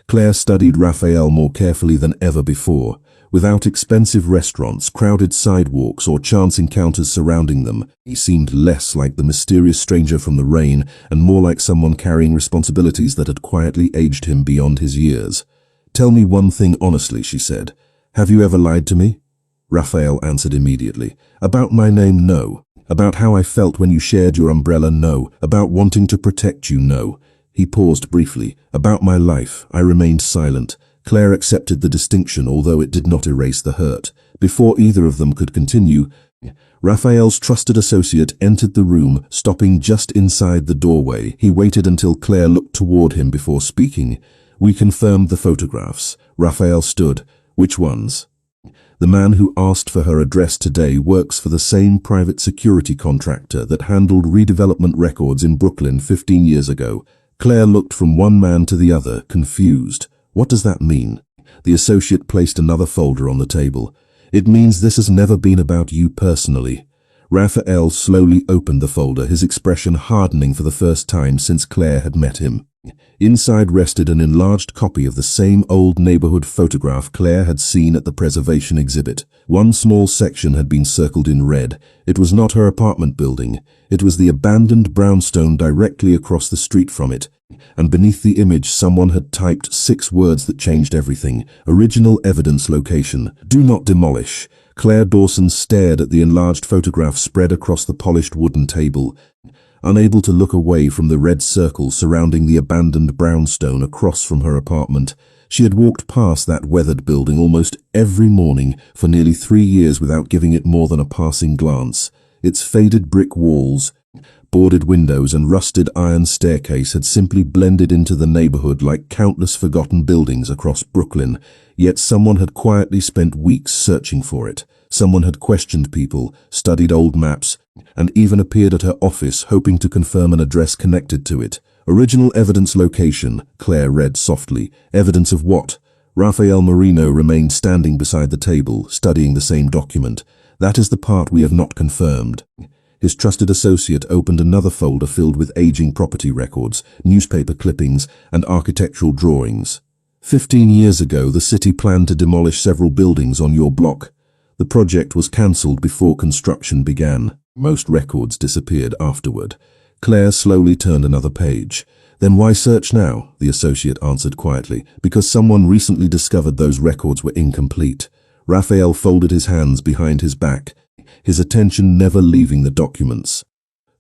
Claire studied Raphael more carefully than ever before. Without expensive restaurants, crowded sidewalks, or chance encounters surrounding them, he seemed less like the mysterious stranger from the rain and more like someone carrying responsibilities that had quietly aged him beyond his years. Tell me one thing honestly, she said. Have you ever lied to me? Raphael answered immediately. About my name, no. About how I felt when you shared your umbrella, no. About wanting to protect you, no. He paused briefly. About my life, I remained silent. Claire accepted the distinction, although it did not erase the hurt. Before either of them could continue, Raphael's trusted associate entered the room, stopping just inside the doorway. He waited until Claire looked toward him before speaking. We confirmed the photographs. Raphael stood. Which ones? The man who asked for her address today works for the same private security contractor that handled redevelopment records in Brooklyn 15 years ago. Claire looked from one man to the other, confused. What does that mean? The associate placed another folder on the table. It means this has never been about you personally. Raphael slowly opened the folder, his expression hardening for the first time since Claire had met him. Inside rested an enlarged copy of the same old neighborhood photograph Claire had seen at the preservation exhibit. One small section had been circled in red. It was not her apartment building. It was the abandoned brownstone directly across the street from it. And beneath the image, someone had typed 6 words that changed everything. Original evidence location. Do not demolish. Claire Dawson stared at the enlarged photograph spread across the polished wooden table. Unable to look away from the red circle surrounding the abandoned brownstone across from her apartment, she had walked past that weathered building almost every morning for nearly 3 years without giving it more than a passing glance. Its faded brick walls, boarded windows, and rusted iron staircase had simply blended into the neighborhood like countless forgotten buildings across Brooklyn, yet someone had quietly spent weeks searching for it. Someone had questioned people, studied old maps, and even appeared at her office hoping to confirm an address connected to it. Original evidence location, Claire read softly. Evidence of what? Rafael Marino remained standing beside the table, studying the same document. That is the part we have not confirmed. His trusted associate opened another folder filled with aging property records, newspaper clippings, and architectural drawings. 15 years ago, the city planned to demolish several buildings on your block. The project was cancelled before construction began. Most records disappeared afterward. Claire slowly turned another page. Then why search now? The associate answered quietly. Because someone recently discovered those records were incomplete. Raphael folded his hands behind his back, his attention never leaving the documents.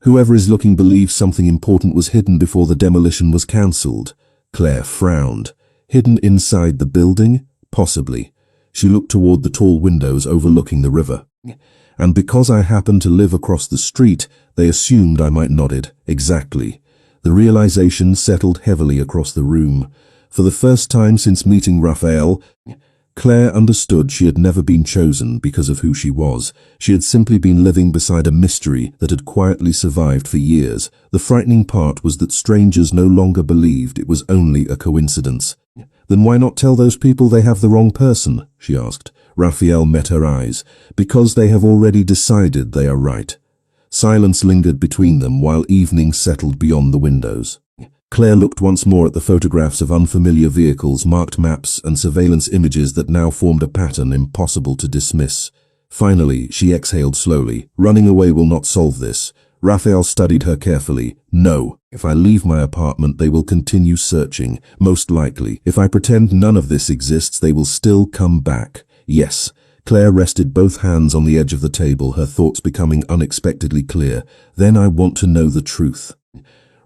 Whoever is looking believes something important was hidden before the demolition was cancelled. Claire frowned. Hidden inside the building? Possibly. She looked toward the tall windows overlooking the river. And because I happened to live across the street, they assumed I might nodded. Exactly. The realization settled heavily across the room. For the first time since meeting Raphael, Claire understood she had never been chosen because of who she was. She had simply been living beside a mystery that had quietly survived for years. The frightening part was that strangers no longer believed it was only a coincidence. Then why not tell those people they have the wrong person? She asked. Raphael met her eyes. Because they have already decided they are right. Silence lingered between them while evening settled beyond the windows. Claire looked once more at the photographs of unfamiliar vehicles, marked maps, and surveillance images that now formed a pattern impossible to dismiss. Finally, she exhaled slowly. Running away will not solve this. Raphael studied her carefully. No. If I leave my apartment, they will continue searching. Most likely. If I pretend none of this exists, they will still come back. Yes. Claire rested both hands on the edge of the table, her thoughts becoming unexpectedly clear. Then I want to know the truth.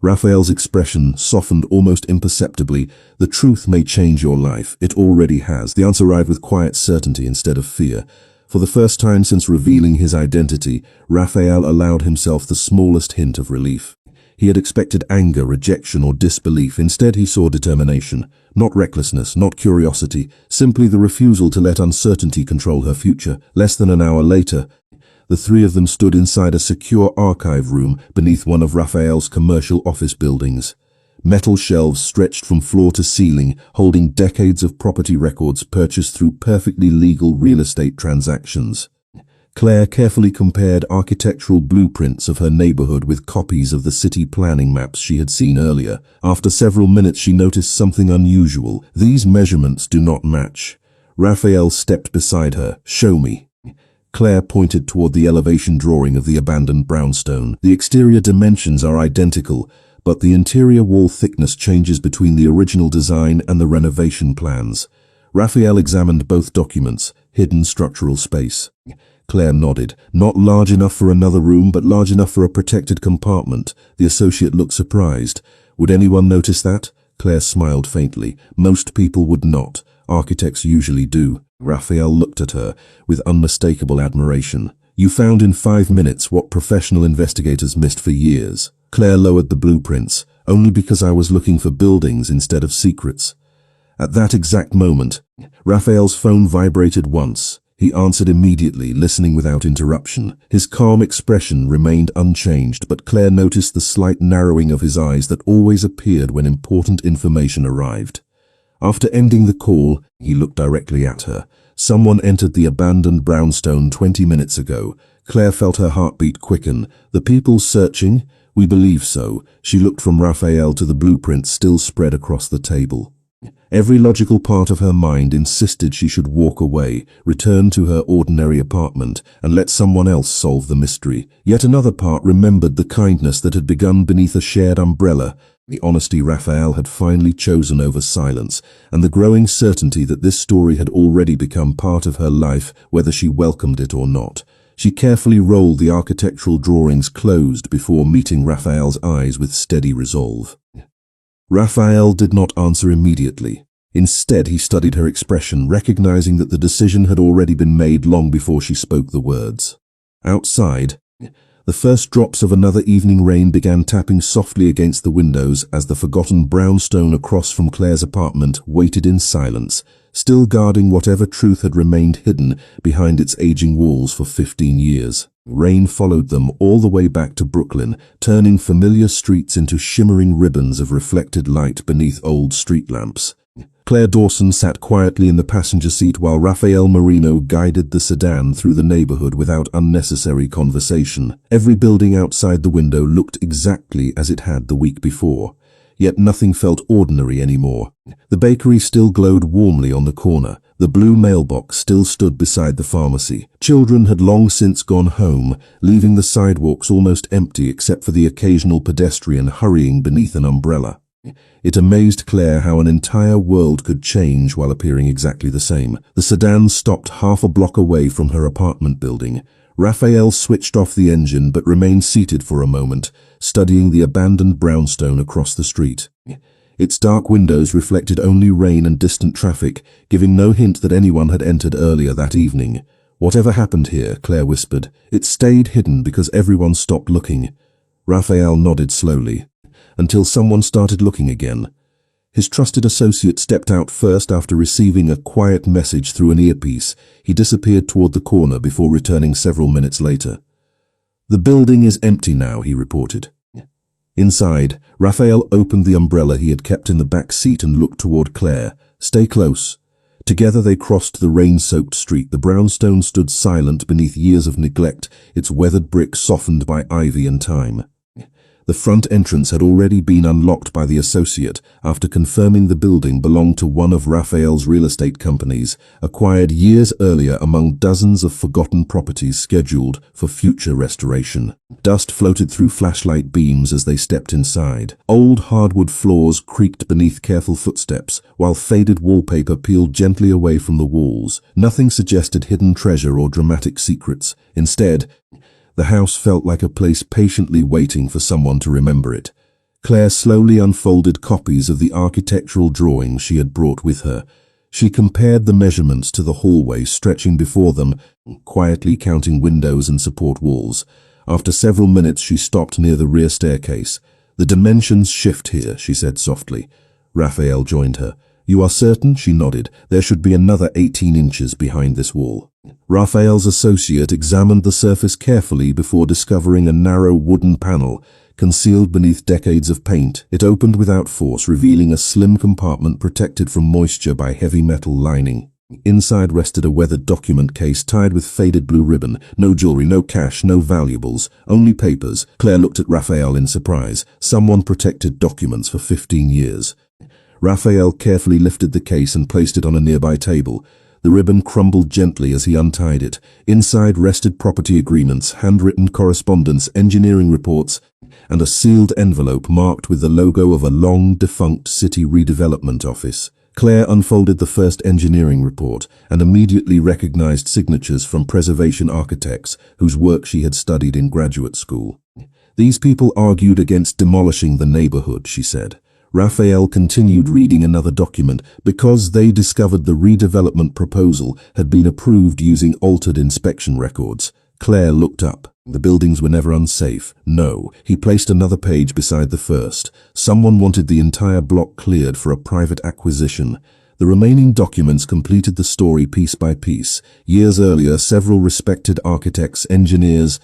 Raphael's expression softened almost imperceptibly. The truth may change your life. It already has. The answer arrived with quiet certainty instead of fear. For the first time since revealing his identity, Raphael allowed himself the smallest hint of relief. He had expected anger, rejection, or disbelief. Instead, he saw determination. Not recklessness, not curiosity, simply the refusal to let uncertainty control her future. Less than an hour later, the three of them stood inside a secure archive room beneath one of Raphael's commercial office buildings. Metal shelves stretched from floor to ceiling, holding decades of property records purchased through perfectly legal real estate transactions. Claire carefully compared architectural blueprints of her neighborhood with copies of the city planning maps she had seen earlier. After several minutes, she noticed something unusual. These measurements do not match. Raphael stepped beside her. Show me. Claire pointed toward the elevation drawing of the abandoned brownstone. The exterior dimensions are identical, but the interior wall thickness changes between the original design and the renovation plans. Raphael examined both documents. Hidden structural space. Claire nodded. Not large enough for another room, but large enough for a protected compartment. The associate looked surprised. Would anyone notice that? Claire smiled faintly. Most people would not. Architects usually do. Raphael looked at her with unmistakable admiration. You found in 5 minutes what professional investigators missed for years. Claire lowered the blueprints. Only because I was looking for buildings instead of secrets. At that exact moment, Raphael's phone vibrated once. He answered immediately, listening without interruption. His calm expression remained unchanged, but Claire noticed the slight narrowing of his eyes that always appeared when important information arrived. After ending the call, he looked directly at her. Someone entered the abandoned brownstone 20 minutes ago. Claire felt her heartbeat quicken. The people searching? We believe so. She looked from Raphael to the blueprints still spread across the table. Every logical part of her mind insisted she should walk away, return to her ordinary apartment, and let someone else solve the mystery. Yet another part remembered the kindness that had begun beneath a shared umbrella, the honesty Raphael had finally chosen over silence, and the growing certainty that this story had already become part of her life, whether she welcomed it or not. She carefully rolled the architectural drawings closed before meeting Raphael's eyes with steady resolve. Raphael did not answer immediately. Instead, he studied her expression, recognizing that the decision had already been made long before she spoke the words. Outside, the first drops of another evening rain began tapping softly against the windows as the forgotten brownstone across from Claire's apartment waited in silence, still guarding whatever truth had remained hidden behind its aging walls for 15 years. Rain followed them all the way back to Brooklyn, turning familiar streets into shimmering ribbons of reflected light beneath old street lamps. Claire Dawson sat quietly in the passenger seat while Raphael Marino guided the sedan through the neighborhood without unnecessary conversation. Every building outside the window looked exactly as it had the week before, yet nothing felt ordinary anymore. The bakery still glowed warmly on the corner. The blue mailbox still stood beside the pharmacy. Children had long since gone home, leaving the sidewalks almost empty except for the occasional pedestrian hurrying beneath an umbrella. It amazed Claire how an entire world could change while appearing exactly the same. The sedan stopped half a block away from her apartment building. Raphael switched off the engine but remained seated for a moment, studying the abandoned brownstone across the street. Its dark windows reflected only rain and distant traffic, giving no hint that anyone had entered earlier that evening. "Whatever happened here," Claire whispered, "it stayed hidden because everyone stopped looking." Raphael nodded slowly, until someone started looking again. His trusted associate stepped out first after receiving a quiet message through an earpiece. He disappeared toward the corner before returning several minutes later. "The building is empty now," he reported. Inside, Raphael opened the umbrella he had kept in the back seat and looked toward Claire. "Stay close." Together they crossed the rain-soaked street. The brownstone stood silent beneath years of neglect, its weathered brick softened by ivy and time. The front entrance had already been unlocked by the associate after confirming the building belonged to one of Raphael's real estate companies, acquired years earlier among dozens of forgotten properties scheduled for future restoration. Dust floated through flashlight beams as they stepped inside. Old hardwood floors creaked beneath careful footsteps, while faded wallpaper peeled gently away from the walls. Nothing suggested hidden treasure or dramatic secrets. Instead, the house felt like a place patiently waiting for someone to remember it. Claire slowly unfolded copies of the architectural drawings she had brought with her. She compared the measurements to the hallway stretching before them, quietly counting windows and support walls. After several minutes, she stopped near the rear staircase. "The dimensions shift here," she said softly. Raphael joined her. "You are certain?" She nodded. "There should be another 18 inches behind this wall." Raphael's associate examined the surface carefully before discovering a narrow wooden panel concealed beneath decades of paint. It opened without force, revealing a slim compartment protected from moisture by heavy metal lining. Inside rested a weathered document case tied with faded blue ribbon. No jewelry, no cash, no valuables, only papers. Claire looked at Raphael in surprise. Someone protected documents for 15 years. Raphael carefully lifted the case and placed it on a nearby table. The ribbon crumbled gently as he untied it. Inside rested property agreements, handwritten correspondence, engineering reports, and a sealed envelope marked with the logo of a long-defunct city redevelopment office. Claire unfolded the first engineering report and immediately recognized signatures from preservation architects whose work she had studied in graduate school. "These people argued against demolishing the neighborhood," she said. Raphael continued reading another document. "Because they discovered the redevelopment proposal had been approved using altered inspection records." Claire looked up. The buildings were never unsafe. No. He placed another page beside the first. Someone wanted the entire block cleared for a private acquisition. The remaining documents completed the story piece by piece. Years earlier, several respected architects, engineers,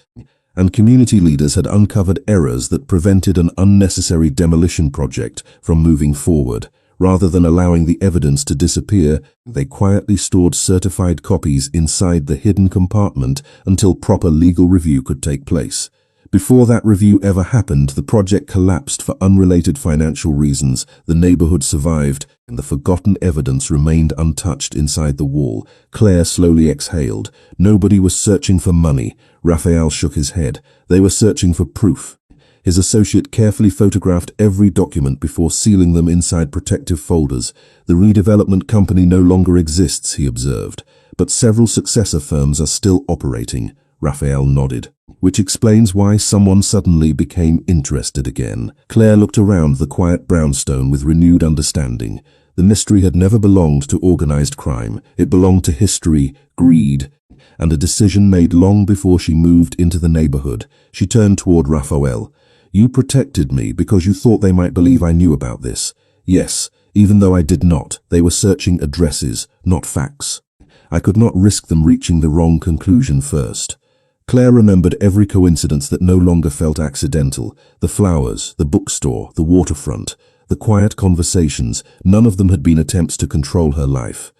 and community leaders had uncovered errors that prevented an unnecessary demolition project from moving forward. Rather than allowing the evidence to disappear, they quietly stored certified copies inside the hidden compartment until proper legal review could take place. Before that review ever happened, the project collapsed for unrelated financial reasons. The neighborhood survived, and the forgotten evidence remained untouched inside the wall. Claire slowly exhaled. Nobody was searching for money. Raphael shook his head. They were searching for proof. His associate carefully photographed every document before sealing them inside protective folders. "The redevelopment company no longer exists," he observed, "but several successor firms are still operating." Raphael nodded. "Which explains why someone suddenly became interested again." Claire looked around the quiet brownstone with renewed understanding. The mystery had never belonged to organized crime. It belonged to history, greed, and a decision made long before she moved into the neighborhood. She turned toward Raphael. "You protected me because you thought they might believe I knew about this." "Yes, even though I did not. They were searching addresses, not facts. I could not risk them reaching the wrong conclusion first." Claire remembered every coincidence that no longer felt accidental. The flowers, the bookstore, the waterfront, the quiet conversations. None of them had been attempts to control her life.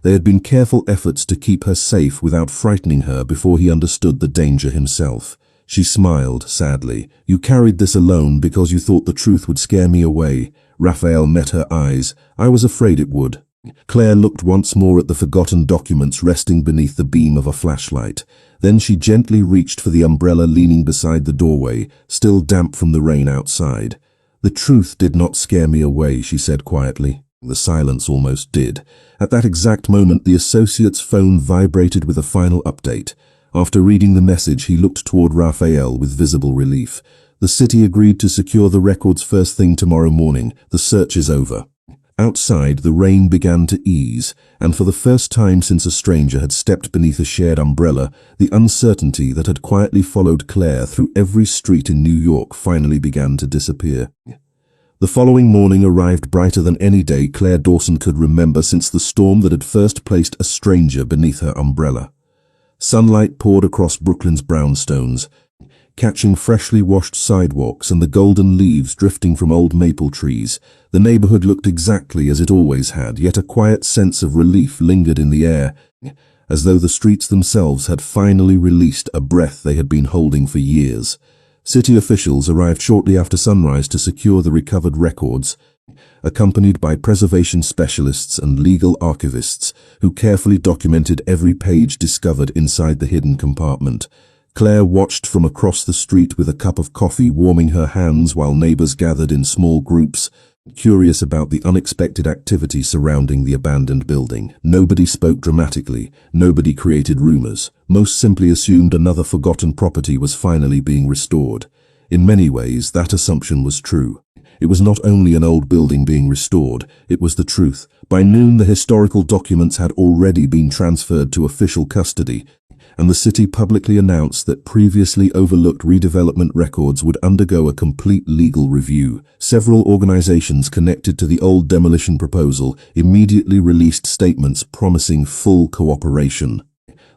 They had been careful efforts to keep her safe without frightening her before he understood the danger himself. She smiled sadly. "You carried this alone because you thought the truth would scare me away." Raphael met her eyes. "I was afraid it would." Claire looked once more at the forgotten documents resting beneath the beam of a flashlight. Then she gently reached for the umbrella leaning beside the doorway, still damp from the rain outside. "The truth did not scare me away," she said quietly. The silence almost did. At that exact moment, the associate's phone vibrated with a final update. After reading the message, he looked toward Raphael with visible relief. The city agreed to secure the records first thing tomorrow morning. The search is over. Outside, the rain began to ease, and for the first time since a stranger had stepped beneath a shared umbrella, the uncertainty that had quietly followed Claire through every street in New York finally began to disappear. The following morning arrived brighter than any day Claire Dawson could remember since the storm that had first placed a stranger beneath her umbrella. Sunlight poured across Brooklyn's brownstones, catching freshly washed sidewalks and the golden leaves drifting from old maple trees. The neighborhood looked exactly as it always had, yet a quiet sense of relief lingered in the air, as though the streets themselves had finally released a breath they had been holding for years. City officials arrived shortly after sunrise to secure the recovered records, accompanied by preservation specialists and legal archivists who carefully documented every page discovered inside the hidden compartment. Claire watched from across the street with a cup of coffee warming her hands while neighbors gathered in small groups, curious about the unexpected activity surrounding the abandoned building. Nobody spoke dramatically, nobody created rumors. Most simply assumed another forgotten property was finally being restored. In many ways, that assumption was true. It was not only an old building being restored, it was the truth. By noon, the historical documents had already been transferred to official custody, and the city publicly announced that previously overlooked redevelopment records would undergo a complete legal review. Several organizations connected to the old demolition proposal immediately released statements promising full cooperation.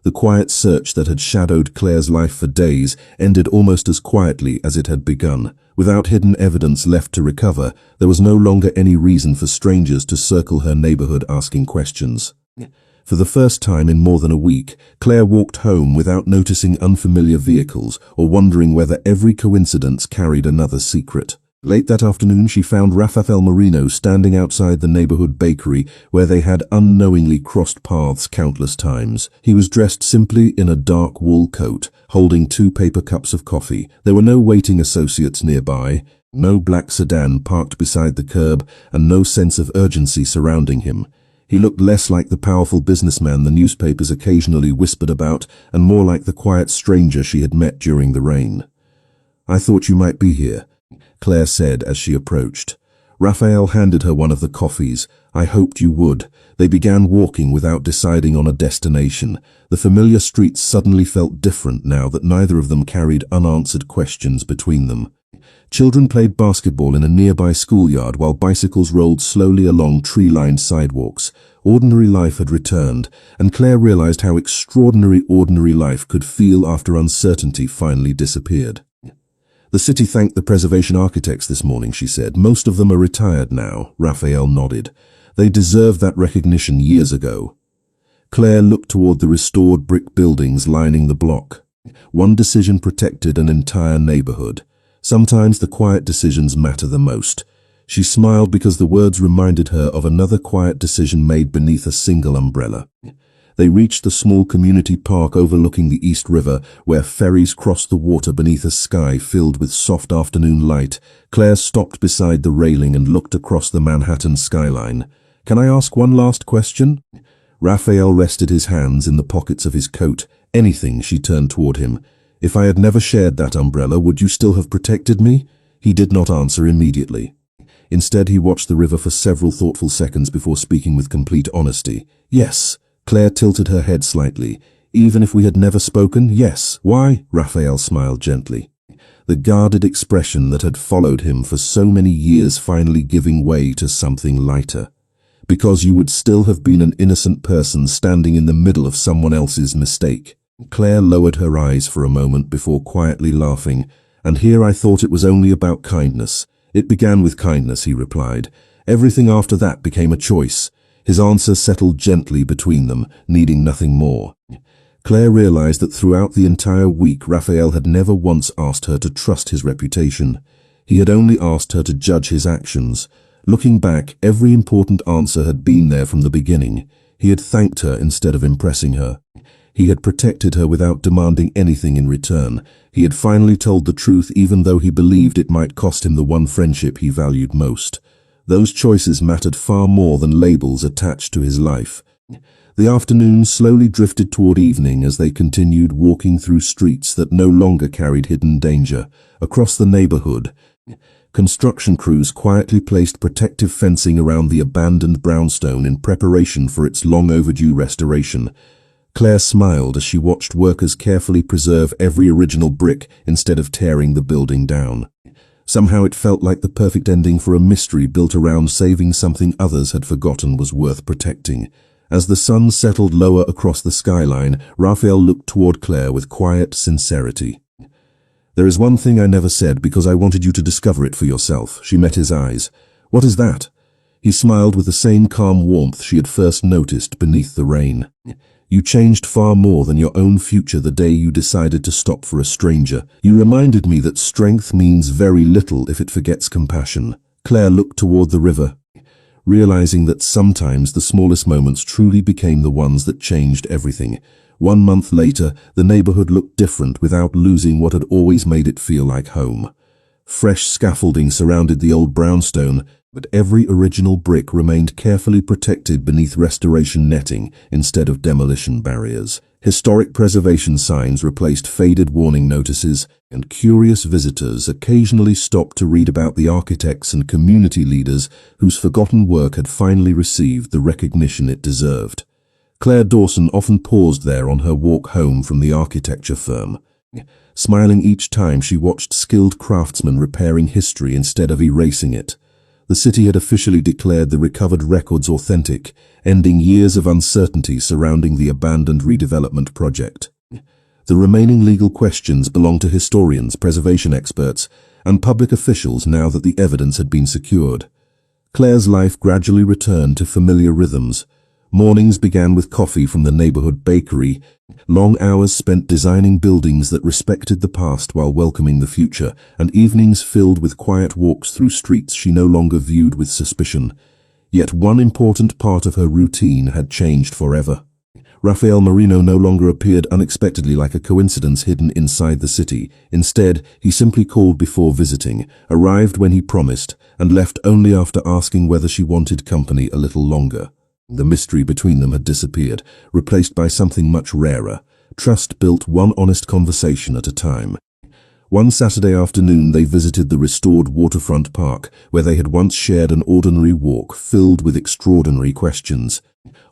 The quiet search that had shadowed Claire's life for days ended almost as quietly as it had begun. Without hidden evidence left to recover, there was no longer any reason for strangers to circle her neighborhood asking questions. For the first time in more than a week, Claire walked home without noticing unfamiliar vehicles or wondering whether every coincidence carried another secret. Late that afternoon, she found Rafael Marino standing outside the neighborhood bakery where they had unknowingly crossed paths countless times. He was dressed simply in a dark wool coat, holding 2 paper cups of coffee. There were no waiting associates nearby, no black sedan parked beside the curb, and no sense of urgency surrounding him. He looked less like the powerful businessman the newspapers occasionally whispered about, and more like the quiet stranger she had met during the rain. "I thought you might be here," Claire said as she approached. Raphael handed her one of the coffees. "I hoped you would." They began walking without deciding on a destination. The familiar streets suddenly felt different now that neither of them carried unanswered questions between them. Children played basketball in a nearby schoolyard while bicycles rolled slowly along tree-lined sidewalks. Ordinary life had returned, and Claire realized how extraordinary ordinary life could feel after uncertainty finally disappeared. "The city thanked the preservation architects this morning," she said. "Most of them are retired now." Raphael nodded. "They deserved that recognition years ago." Claire looked toward the restored brick buildings lining the block. One decision protected an entire neighborhood. Sometimes the quiet decisions matter the most. She smiled because the words reminded her of another quiet decision made beneath a single umbrella. They reached the small community park overlooking the East River, where ferries crossed the water beneath a sky filled with soft afternoon light. Claire stopped beside the railing and looked across the Manhattan skyline. "Can I ask one last question?" Raphael rested his hands in the pockets of his coat. "Anything," she turned toward him. "If I had never shared that umbrella, would you still have protected me?" He did not answer immediately. Instead, he watched the river for several thoughtful seconds before speaking with complete honesty. "Yes." Claire tilted her head slightly. "Even if we had never spoken, yes." "Why?" Raphael smiled gently. The guarded expression that had followed him for so many years finally giving way to something lighter. "Because you would still have been an innocent person standing in the middle of someone else's mistake." Claire lowered her eyes for a moment before quietly laughing. "And here I thought it was only about kindness." "It began with kindness," he replied. "Everything after that became a choice." His answer settled gently between them, needing nothing more. Claire realized that throughout the entire week, Raphael had never once asked her to trust his reputation. He had only asked her to judge his actions. Looking back, every important answer had been there from the beginning. He had thanked her instead of impressing her. He had protected her without demanding anything in return. He had finally told the truth even though he believed it might cost him the one friendship he valued most. Those choices mattered far more than labels attached to his life. The afternoon slowly drifted toward evening as they continued walking through streets that no longer carried hidden danger. Across the neighborhood, construction crews quietly placed protective fencing around the abandoned brownstone in preparation for its long-overdue restoration. Claire smiled as she watched workers carefully preserve every original brick instead of tearing the building down. Somehow it felt like the perfect ending for a mystery built around saving something others had forgotten was worth protecting. As the sun settled lower across the skyline, Raphael looked toward Claire with quiet sincerity. "There is one thing I never said because I wanted you to discover it for yourself." She met his eyes. "What is that?" He smiled with the same calm warmth she had first noticed beneath the rain. "You changed far more than your own future the day you decided to stop for a stranger. You reminded me that strength means very little if it forgets compassion." Claire looked toward the river, realizing that sometimes the smallest moments truly became the ones that changed everything. 1 month later, the neighborhood looked different without losing what had always made it feel like home. Fresh scaffolding surrounded the old brownstone, but every original brick remained carefully protected beneath restoration netting instead of demolition barriers. Historic preservation signs replaced faded warning notices, and curious visitors occasionally stopped to read about the architects and community leaders whose forgotten work had finally received the recognition it deserved. Claire Dawson often paused there on her walk home from the architecture firm, smiling each time she watched skilled craftsmen repairing history instead of erasing it. The city had officially declared the recovered records authentic, ending years of uncertainty surrounding the abandoned redevelopment project. The remaining legal questions belonged to historians, preservation experts, and public officials now that the evidence had been secured. Claire's life gradually returned to familiar rhythms. Mornings began with coffee from the neighborhood bakery, long hours spent designing buildings that respected the past while welcoming the future, and evenings filled with quiet walks through streets she no longer viewed with suspicion. Yet one important part of her routine had changed forever. Rafael Marino no longer appeared unexpectedly like a coincidence hidden inside the city. Instead, he simply called before visiting, arrived when he promised, and left only after asking whether she wanted company a little longer. The mystery between them had disappeared, replaced by something much rarer. Trust built one honest conversation at a time. One Saturday afternoon they visited the restored waterfront park, where they had once shared an ordinary walk filled with extraordinary questions.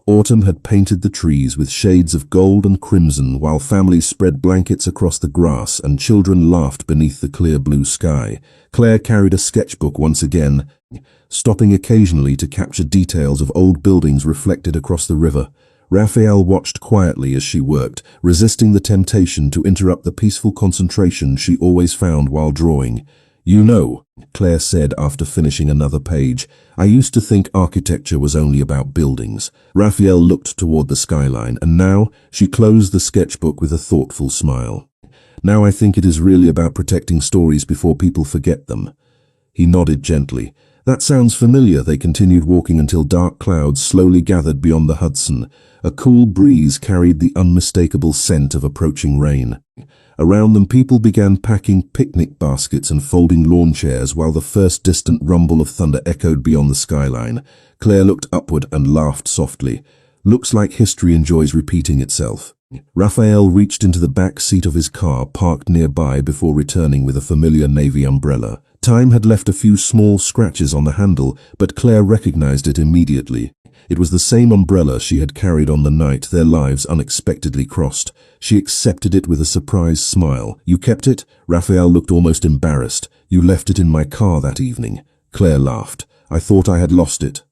Autumn had painted the trees with shades of gold and crimson, while families spread blankets across the grass and children laughed beneath the clear blue sky. Claire carried a sketchbook once again, stopping occasionally to capture details of old buildings reflected across the river. Raphael watched quietly as she worked, resisting the temptation to interrupt the peaceful concentration she always found while drawing. "You know," Claire said after finishing another page, "I used to think architecture was only about buildings." Raphael looked toward the skyline, and now she closed the sketchbook with a thoughtful smile. "Now I think it is really about protecting stories before people forget them." He nodded gently. "That sounds familiar." They continued walking until dark clouds slowly gathered beyond the Hudson. A cool breeze carried the unmistakable scent of approaching rain. Around them, people began packing picnic baskets and folding lawn chairs while the first distant rumble of thunder echoed beyond the skyline. Claire looked upward and laughed softly. "Looks like history enjoys repeating itself." Raphael reached into the back seat of his car parked nearby before returning with a familiar navy umbrella. Time had left a few small scratches on the handle, but Claire recognized it immediately. It was the same umbrella she had carried on the night their lives unexpectedly crossed. She accepted it with a surprised smile. "You kept it?" Raphael looked almost embarrassed. "You left it in my car that evening." Claire laughed. "I thought I had lost it.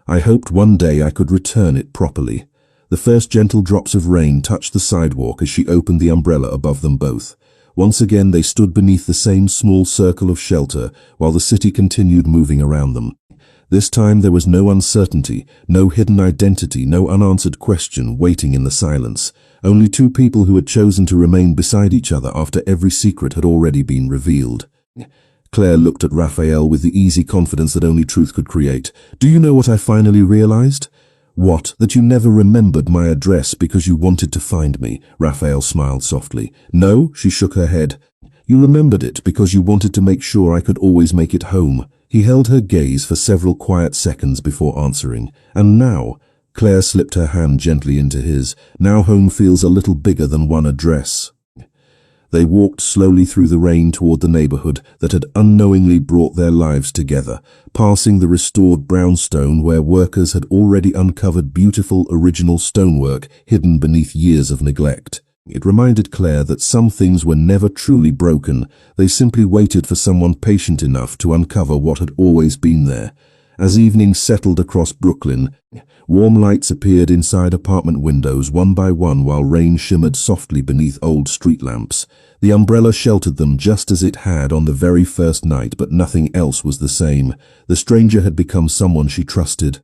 I hoped one day I could return it properly." The first gentle drops of rain touched the sidewalk as she opened the umbrella above them both. Once again they stood beneath the same small circle of shelter while the city continued moving around them. This time there was no uncertainty, no hidden identity, no unanswered question waiting in the silence. Only two people who had chosen to remain beside each other after every secret had already been revealed. Claire looked at Raphael with the easy confidence that only truth could create. "Do you know what I finally realized?" "What? That you never remembered my address because you wanted to find me?" Raphael smiled softly. "No," she shook her head. "You remembered it because you wanted to make sure I could always make it home." He held her gaze for several quiet seconds before answering. "And now, Claire slipped her hand gently into his. Now home feels a little bigger than one address. They walked slowly through the rain toward the neighborhood that had unknowingly brought their lives together, passing the restored brownstone where workers had already uncovered beautiful original stonework hidden beneath years of neglect. It reminded Claire that some things were never truly broken. They simply waited for someone patient enough to uncover what had always been there. As evening settled across Brooklyn, warm lights appeared inside apartment windows one by one while rain shimmered softly beneath old street lamps. The umbrella sheltered them just as it had on the very first night, but nothing else was the same. The stranger had become someone she trusted.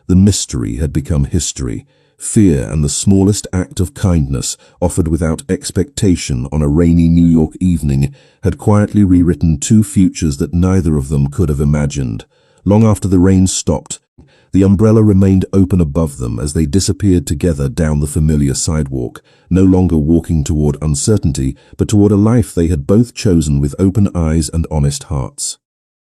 The mystery had become history. Fear and the smallest act of kindness, offered without expectation on a rainy New York evening, had quietly rewritten two futures that neither of them could have imagined. Long after the rain stopped, the umbrella remained open above them as they disappeared together down the familiar sidewalk, no longer walking toward uncertainty, but toward a life they had both chosen with open eyes and honest hearts.